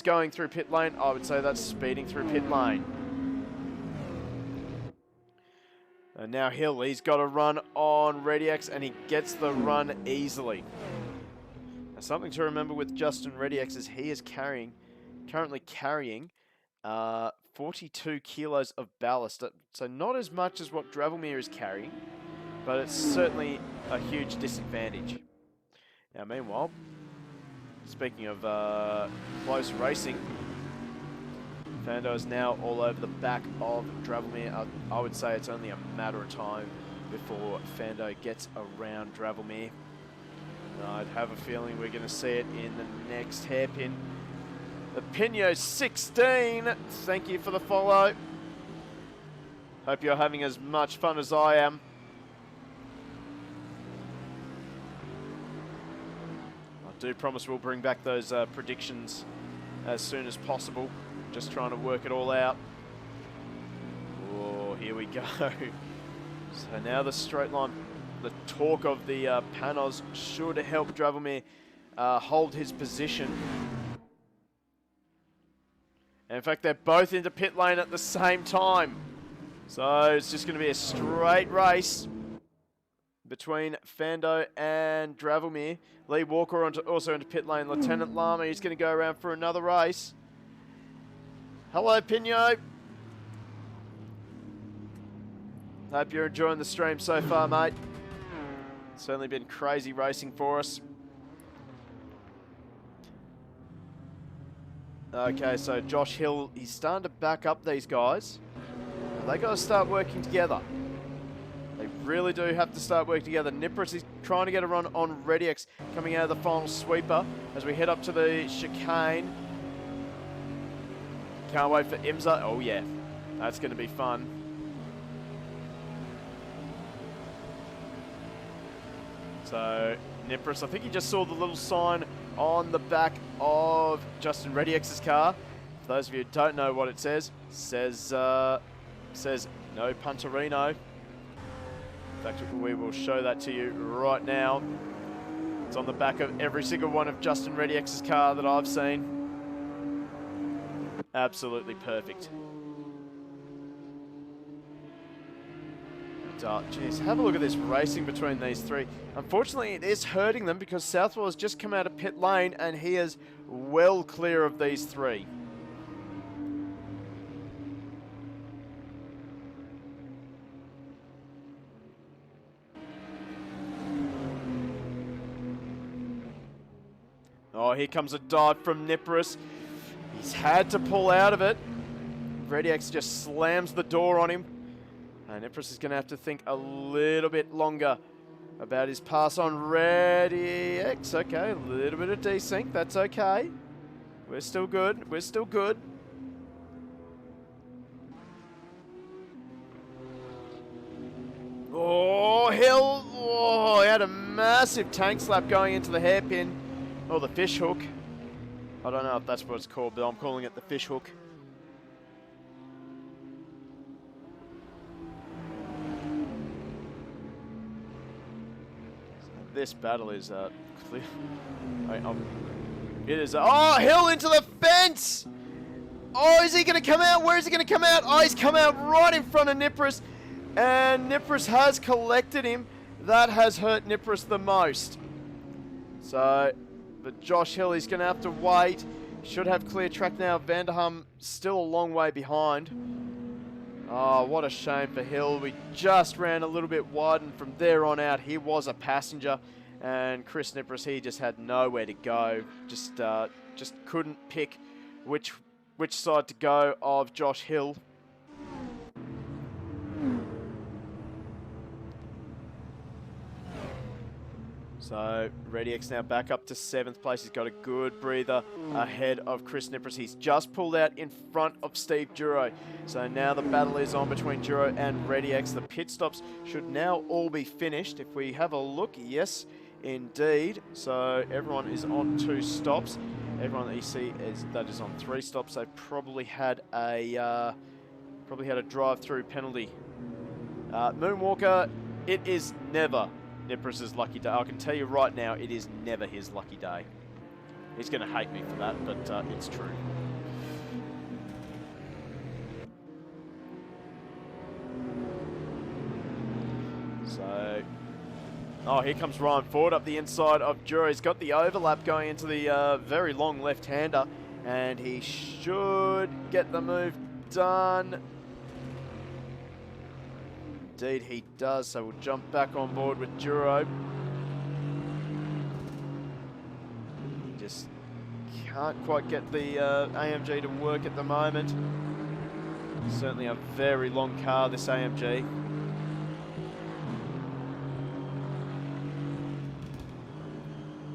going through pit lane. I would say that's speeding through pit lane. And now Hill, he's got a run on ReadyX, and he gets the run easily. Now, something to remember with Justin ReadyX is he is currently carrying 42 kilos of ballast. So not as much as what Dravelmere is carrying, but it's certainly a huge disadvantage. Now, meanwhile, speaking of close racing, Fando is now all over the back of Dravelmere. I would say it's only a matter of time before Fando gets around Dravelmere. I'd have a feeling we're going to see it in the next hairpin. The Pino 16, thank you for the follow. Hope you're having as much fun as I am. I do promise we'll bring back those predictions as soon as possible. Just trying to work it all out. Oh, here we go. So now the straight line, the torque of the Panos should help Dravelmere hold his position. And in fact, they're both into pit lane at the same time. So it's just going to be a straight race between Fando and Dravelmere. Lee Walker also into pit lane. Lieutenant Lama, he's going to go around for another race. Hello, Pino. Hope you're enjoying the stream so far, mate. It's certainly been crazy racing for us. Okay, so Josh Hill, he's starting to back up these guys. They got to start working together. They really do have to start working together. Nipris is trying to get a run on ReadyX coming out of the final sweeper as we head up to the chicane. Can't wait for Imza. Oh yeah, that's going to be fun. So Nipris, I think he just saw the little sign on the back of Justin ReadyX's car. For those of you who don't know what it says no Punterino. In fact, we will show that to you right now. It's on the back of every single one of Justin ReadyX's car that I've seen. Absolutely perfect. Geez, have a look at this racing between these three. Unfortunately, it is hurting them because Southwell has just come out of pit lane and he is well clear of these three. Oh, here comes a dive from Nipris. He's had to pull out of it. ReadyX just slams the door on him. And Nipris is going to have to think a little bit longer about his pass on ReadyX. Okay, a little bit of desync. That's okay. We're still good. We're still good. Oh, Hill. Oh, he had a massive tank slap going into the hairpin. Or the fish hook. I don't know if that's what it's called, but I'm calling it the fish hook. This battle is clear. It is. Oh, Hill into the fence! Oh, is he going to come out? Where is he going to come out? Oh, he's come out right in front of Nipris. And Nipris has collected him. That has hurt Nipris the most. So, but Josh Hill, he's going to have to wait. Should have clear track now. Vanderham still a long way behind. Oh, what a shame for Hill. We just ran a little bit wide, and from there on out, he was a passenger. And Chris Nipris, he just had nowhere to go. Just couldn't pick which side to go of Josh Hill. So, ReadyX now back up to 7th place. He's got a good breather ahead of Chris Nipris. He's just pulled out in front of Steve Duro. So now the battle is on between Duro and ReadyX. The pit stops should now all be finished. If we have a look, yes, indeed. So everyone is on 2 stops. Everyone that you see that is on 3 stops. They probably had a drive-through penalty. Moonwalker, it is never Nipris' lucky day. I can tell you right now, it is never his lucky day. He's going to hate me for that, but it's true. So, oh, here comes Ryan Ford up the inside of Jura. He's got the overlap going into the very long left-hander, and he should get the move done. Indeed, he does, so we'll jump back on board with Juro. He just can't quite get the AMG to work at the moment. Certainly a very long car, this AMG.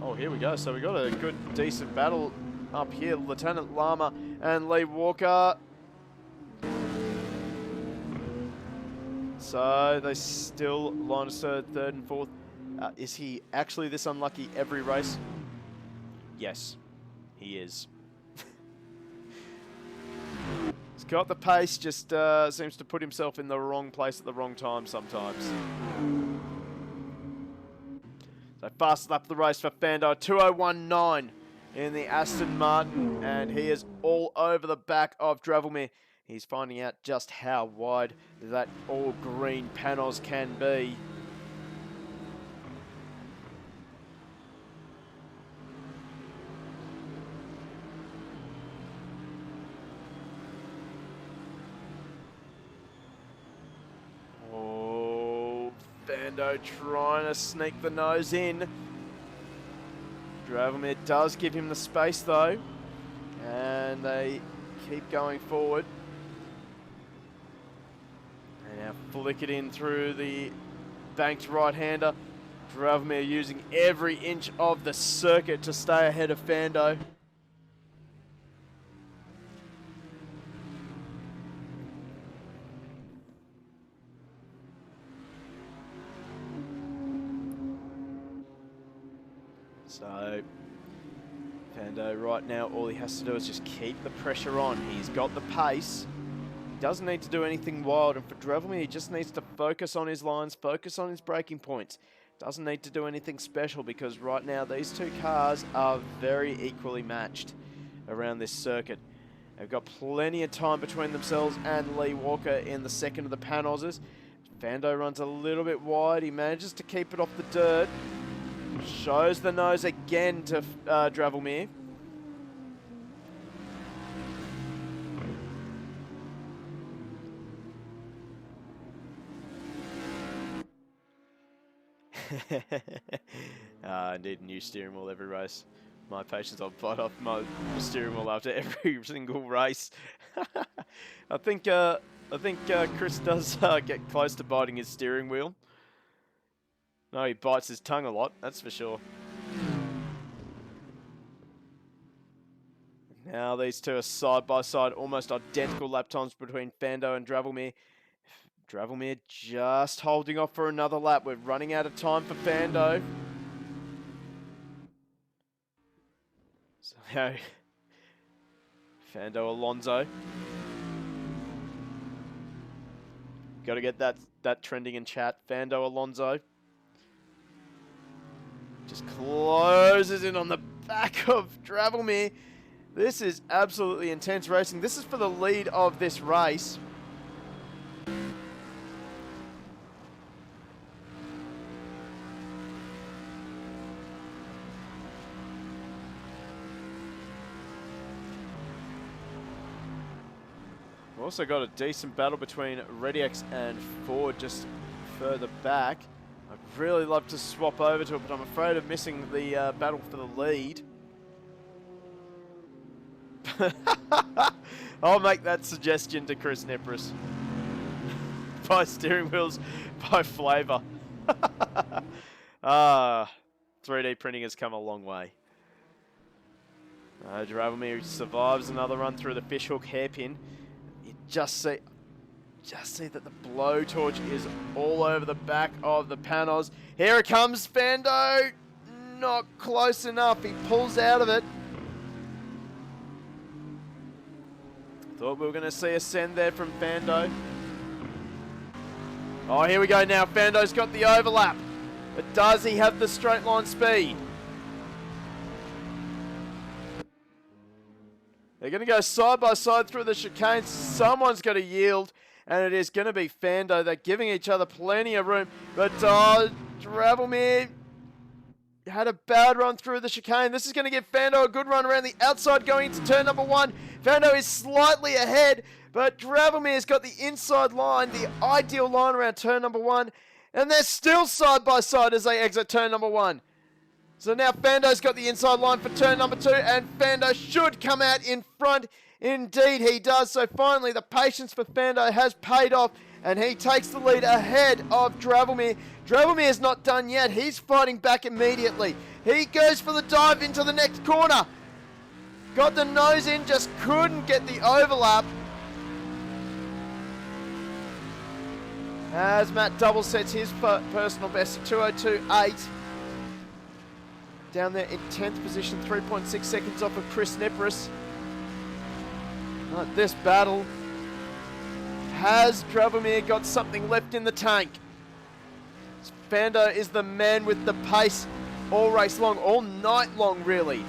Oh, here we go. So we got a good, decent battle up here. Lieutenant Lama and Lee Walker. So they still line us third and fourth. Is he actually this unlucky every race? Yes, he is. He's got the pace, just seems to put himself in the wrong place at the wrong time sometimes. So fast lap of the race for Fando, 2:01.9 in the Aston Martin, and he is all over the back of Dravelmere. He's finding out just how wide that all green panels can be. Oh, Fando trying to sneak the nose in. Dravelmere does give him the space though, and they keep going forward. Now flick it in through the banked right-hander. Dravelmere using every inch of the circuit to stay ahead of Fando. So Fando right now, all he has to do is just keep the pressure on. He's got the pace. Doesn't need to do anything wild, and for Dravelmere, he just needs to focus on his lines, focus on his braking points. Doesn't need to do anything special, because right now these two cars are very equally matched around this circuit. They've got plenty of time between themselves and Lee Walker in the second of the Panhozers. Fando runs a little bit wide. He manages to keep it off the dirt. Shows the nose again to Dravelmere. I need a new steering wheel every race. My patience, I'll bite off my steering wheel after every single race. I think Chris does get close to biting his steering wheel. No, he bites his tongue a lot, that's for sure. Now these two are side by side, almost identical lap times between Fando and Dravelmere. Dravelmere just holding off for another lap. We're running out of time for Fando. So, Fando Alonso. Got to get that trending in chat. Fando Alonso. Just closes in on the back of Dravelmere. This is absolutely intense racing. This is for the lead of this race. We've also got a decent battle between ReadyX and Ford just further back. I'd really love to swap over to it, but I'm afraid of missing the battle for the lead. I'll make that suggestion to Chris Nepris. Buy steering wheels by flavour. 3D printing has come a long way. Dravelmere survives another run through the fishhook hairpin. You just see that the blowtorch is all over the back of the Panhos. Here it comes, Fando. Not close enough. He pulls out of it. Thought we were going to see a send there from Fando. Oh, here we go now. Fando's got the overlap. But does he have the straight line speed? They're going to go side by side through the chicane. Someone's got to yield, and it is going to be Fando. They're giving each other plenty of room, but Dravelmir had a bad run through the chicane. This is going to give Fando a good run around the outside going into turn number 1. Fando is slightly ahead, but Dravelmir's got the inside line, the ideal line around turn number 1, and they're still side by side as they exit turn number 1. So now Fando's got the inside line for turn number 2, and Fando should come out in front. Indeed he does. So finally the patience for Fando has paid off, and he takes the lead ahead of Dravelmir. Dravelmir is not done yet. He's fighting back immediately. He goes for the dive into the next corner. Got the nose in, just couldn't get the overlap. As Matt Double sets his personal best at 2:02.8. Down there in 10th position, 3.6 seconds off of Chris Nipris. This battle. Has Dravelmir got something left in the tank? Fando is the man with the pace all race long, all night long really.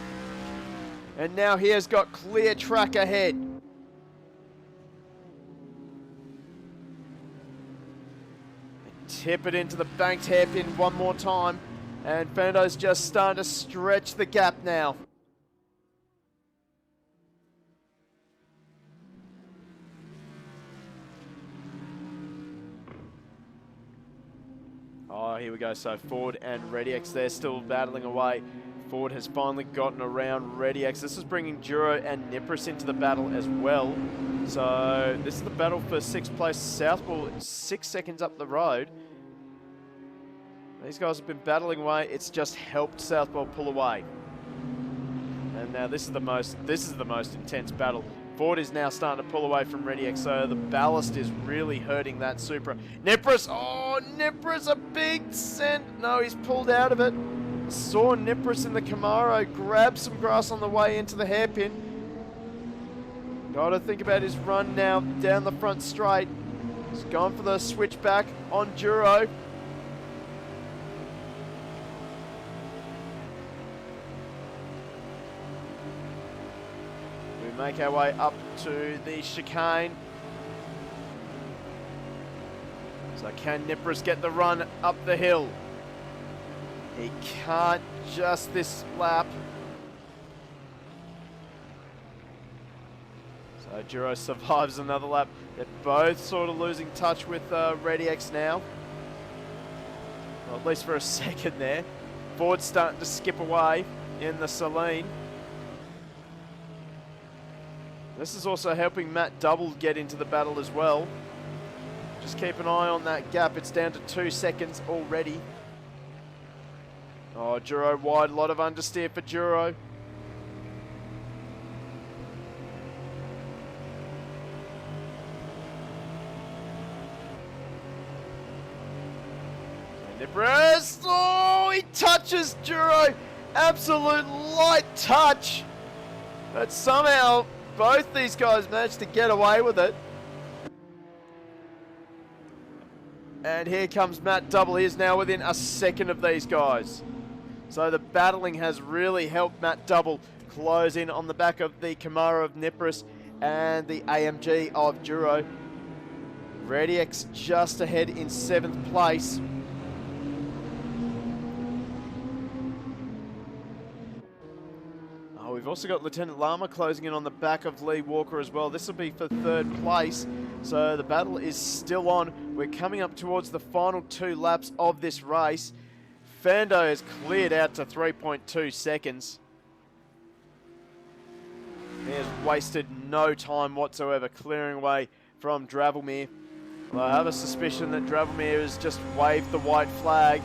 And now he has got clear track ahead. Tip it into the banked hairpin one more time. And Fando's just starting to stretch the gap now. Oh, here we go. So Ford and ReadyX, they're still battling away. Ford has finally gotten around ReadyX. This is bringing Duro and Nipris into the battle as well. So this is the battle for 6th place. Southball 6 seconds up the road. These guys have been battling away. It's just helped Southball pull away. And now this is the most intense battle. Ford is now starting to pull away from ReadyX, so the ballast is really hurting that Supra. Nipris, oh, Nipris, a big send. No, he's pulled out of it. Saw Nipris in the Camaro grab some grass on the way into the hairpin. Got to think about his run now down the front straight. He's gone for the switchback on Duro. Make our way up to the chicane. So can Nipris get the run up the hill? He can't just this lap. So Duro survives another lap. They're both sort of losing touch with ReadyX now. Well, at least for a second there. Ford's starting to skip away in the Saline. This is also helping Matt Double get into the battle as well. Just keep an eye on that gap. It's down to 2 seconds already. Oh, Duro wide. A lot of understeer for Duro. Nipris. Oh, he touches Duro. Absolute light touch. But somehow both these guys managed to get away with it. And here comes Matt Double. He is now within a second of these guys. So the battling has really helped Matt Double close in on the back of the Camaro of Nipris and the AMG of Duro. ReadyX just ahead in 7th place. We've also got Lieutenant Lama closing in on the back of Lee Walker as well. This will be for 3rd place. So the battle is still on. We're coming up towards the final 2 laps of this race. Fando has cleared out to 3.2 seconds. He has wasted no time whatsoever clearing away from Dravelmir. Well, I have a suspicion that Dravelmir has just waved the white flag.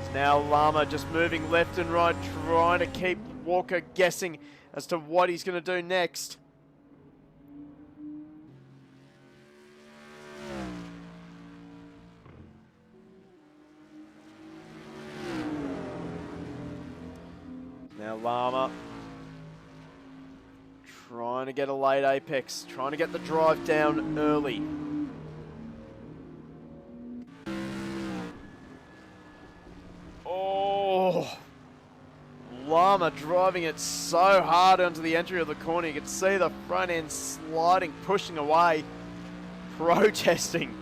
It's now Lama just moving left and right, trying to keep Walker guessing as to what he's going to do next. Now Lama trying to get a late apex, trying to get the drive down early. Oh, Lama driving it so hard onto the entry of the corner. You can see the front end sliding, pushing away, protesting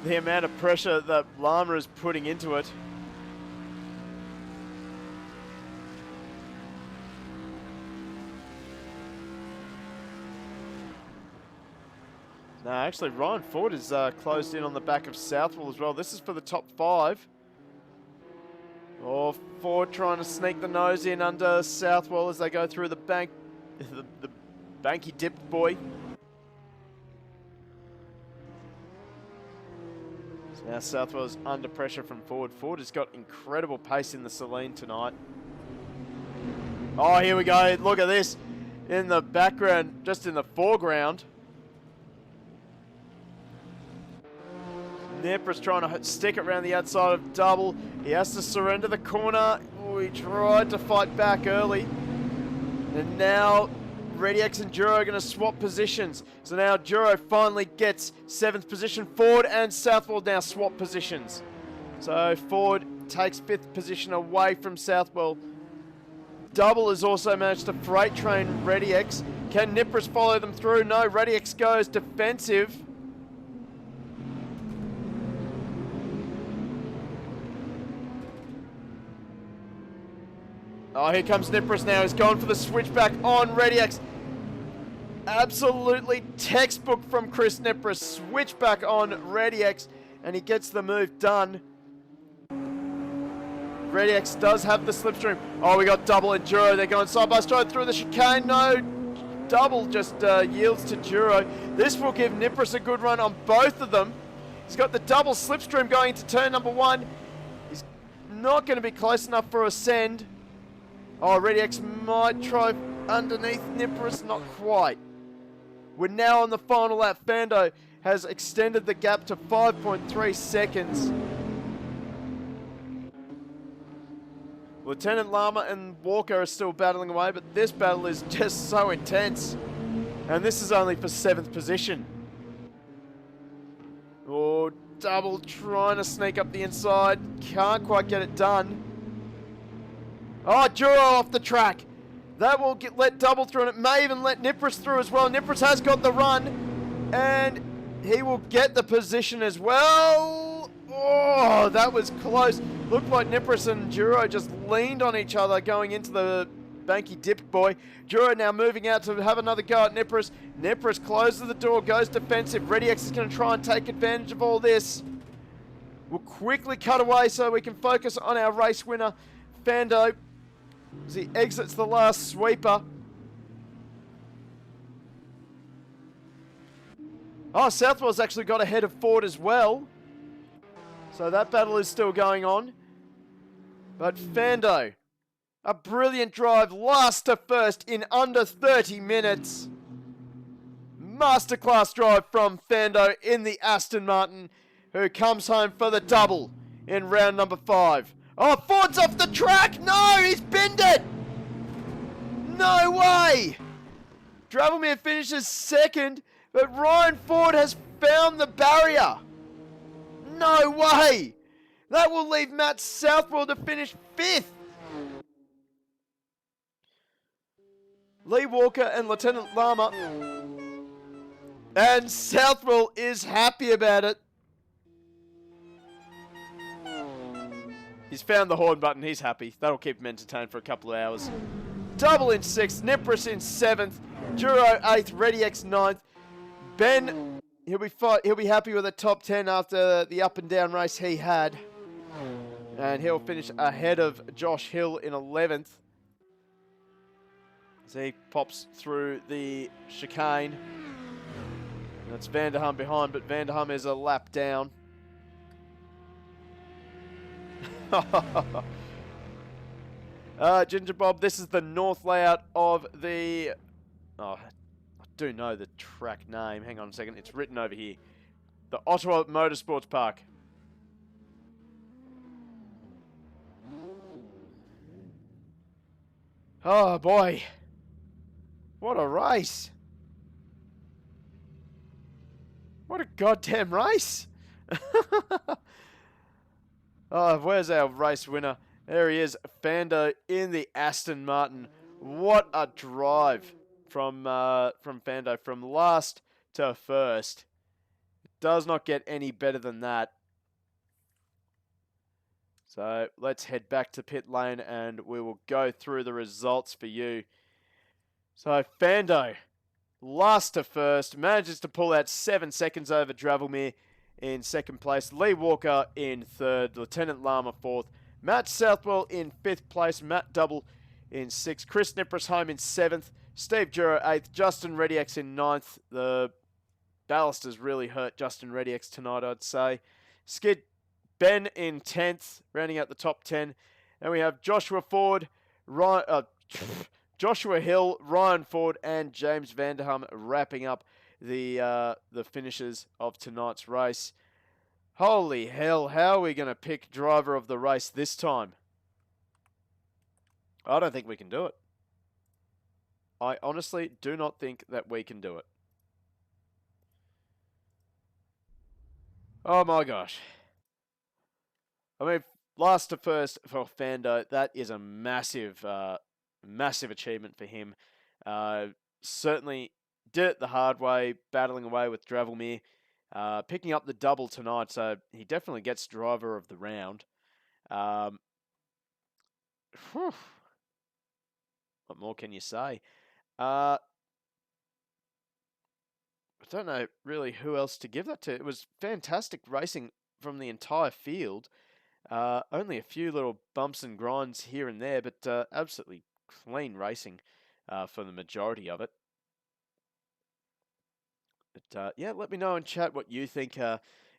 the amount of pressure that Lama is putting into it. No, actually, Ryan Ford is closed in on the back of Southwell as well. This is for the top 5. Oh, Ford trying to sneak the nose in under Southwell as they go through the bank, the banky dip boy. So now Southwell is under pressure from Ford. Ford has got incredible pace in the Saline tonight. Oh, here we go. Look at this. In the background, just in the foreground. Nipper's trying to stick it around the outside of Double. He has to surrender the corner. Oh, he tried to fight back early. And now ReadyX and Duro are going to swap positions. So now Duro finally gets 7th position. Ford and Southwell now swap positions. So Ford takes 5th position away from Southwell. Double has also managed to freight train ReadyX. Can Nippers follow them through? No, ReadyX goes defensive. Oh, here comes Nippers now. He's going for the switchback on ReadyX. Absolutely textbook from Chris Nippers. Switchback on ReadyX, and he gets the move done. ReadyX does have the slipstream. Oh, we got Double and Duro. They're going side by side through the chicane. No, Double just yields to Duro. This will give Nippers a good run on both of them. He's got the double slipstream going into turn number 1. He's not going to be close enough for a send. Oh, ReadyX might try underneath Nippers, not quite. We're now on the final lap. Fando has extended the gap to 5.3 seconds. Lieutenant Lama and Walker are still battling away, but this battle is just so intense. And this is only for 7th position. Oh, Double trying to sneak up the inside. Can't quite get it done. Oh, Duro off the track. That will let Double through, and it may even let Nippers through as well. Nippers has got the run, and he will get the position as well. Oh, that was close. Looked like Nippers and Duro just leaned on each other going into the banky dip boy. Duro now moving out to have another go at Nippers. Nippers closes the door, goes defensive. ReadyX is going to try and take advantage of all this. We'll quickly cut away so we can focus on our race winner, Fando, as he exits the last sweeper. Oh, Southwell's actually got ahead of Ford as well. So that battle is still going on. But Fando, a brilliant drive, last to first in under 30 minutes. Masterclass drive from Fando in the Aston Martin, who comes home for the double in round number 5. Oh, Ford's off the track! No, he's binned it! No way! Dravelmere finishes 2nd, but Ryan Ford has found the barrier. No way! That will leave Matt Southwell to finish 5th. Lee Walker and Lieutenant Lama. And Southwell is happy about it. He's found the horn button. He's happy. That'll keep him entertained for a couple of hours. Double in 6th. Nippers in 7th. Duro 8th. ReadyX 9th. Ben, he'll be happy with a top 10 after the up and down race he had. And he'll finish ahead of Josh Hill in 11th. As he pops through the chicane. And it's Vanderham behind, but Vanderham is a lap down. Ginger Bob, this is the north layout of the... Oh, I do know the track name. Hang on a second. It's written over here. The Ottawa Motorsports Park. Oh, boy. What a race. What a goddamn race. Oh, where's our race winner? There he is, Fando in the Aston Martin. What a drive from Fando, from last to first. It does not get any better than that. So let's head back to pit lane and we will go through the results for you. So Fando, last to first, manages to pull out 7 seconds over Dravelmere in second place. Lee Walker in third. Lieutenant Lama fourth. Matt Southwell in fifth place. Matt Double in sixth. Chris Nipris home in seventh. Steve Jura eighth. Justin Rediex in ninth. The ballast has really hurt Justin Rediex tonight, I'd say. Skid Ben in 10th, rounding out the top 10. And we have Joshua Ford, Joshua Hill, Ryan Ford, and James Vanderham wrapping up the finishes of tonight's race. Holy hell, how are we going to pick driver of the race this time? I don't think we can do it. I honestly do not think that we can do it. Oh my gosh. I mean, last to first for Fando, that is a massive, massive achievement for him. Certainly did it the hard way, battling away with Dravelmere, picking up the double tonight, so he definitely gets driver of the round. What more can you say? I don't know really who else to give that to. It was fantastic racing from the entire field. Only a few little bumps and grinds here and there, but absolutely clean racing for the majority of it. But yeah, let me know in chat what you think.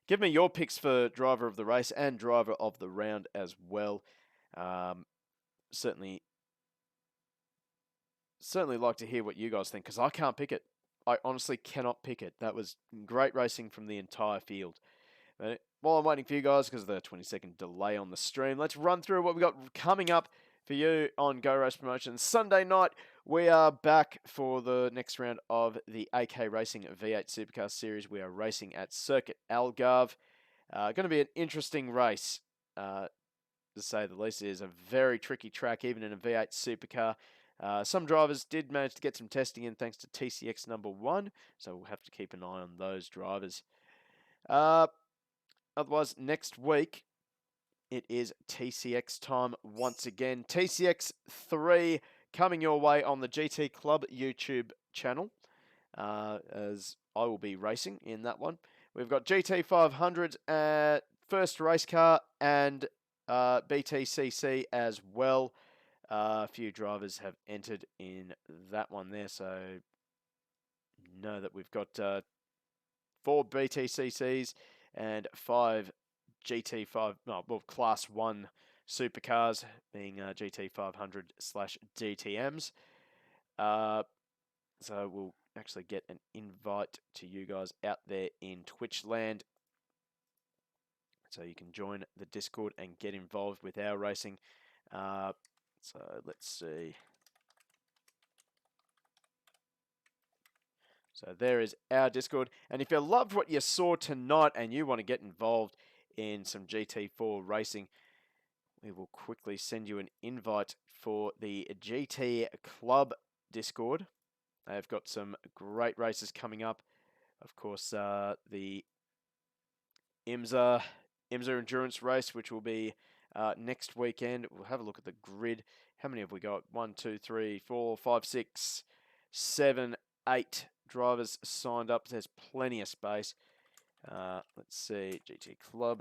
Give me your picks for driver of the race and driver of the round as well. Certainly like to hear what you guys think, because I can't pick it. I honestly cannot pick it. That was great racing from the entire field. But while I'm waiting for you guys, because of the 20-second delay on the stream, let's run through what we've got coming up for you on Go Race Promotions. Sunday night, we are back for the next round of the AK Racing V8 Supercar Series. We are racing at Circuit Algarve. Going to be an interesting race, to say the least. It is a very tricky track, even in a V8 Supercar. Some drivers did manage to get some testing in thanks to TCX number 1, so we'll have to keep an eye on those drivers. Otherwise, next week, it is TCX time once again. TCX 3 coming your way on the GT Club YouTube channel, as I will be racing in that one. We've got GT500 first race car and BTCC as well. A few drivers have entered in that one there, so know that we've got 4 BTCCs and 5 GT5, Class 1 supercars, being GT500/DTMs. So we'll actually get an invite to you guys out there in Twitch land, so you can join the Discord and get involved with our racing. So let's see. So there is our Discord. And if you loved what you saw tonight and you want to get involved in some GT4 racing, we will quickly send you an invite for the GT Club Discord. They've got some great races coming up. Of course, the IMSA Endurance Race, which will be next weekend. We'll have a look at the grid. How many have we got? 1, 2, 3, 4, 5, 6, 7, 8 drivers signed up. There's plenty of space. Let's see, GT Club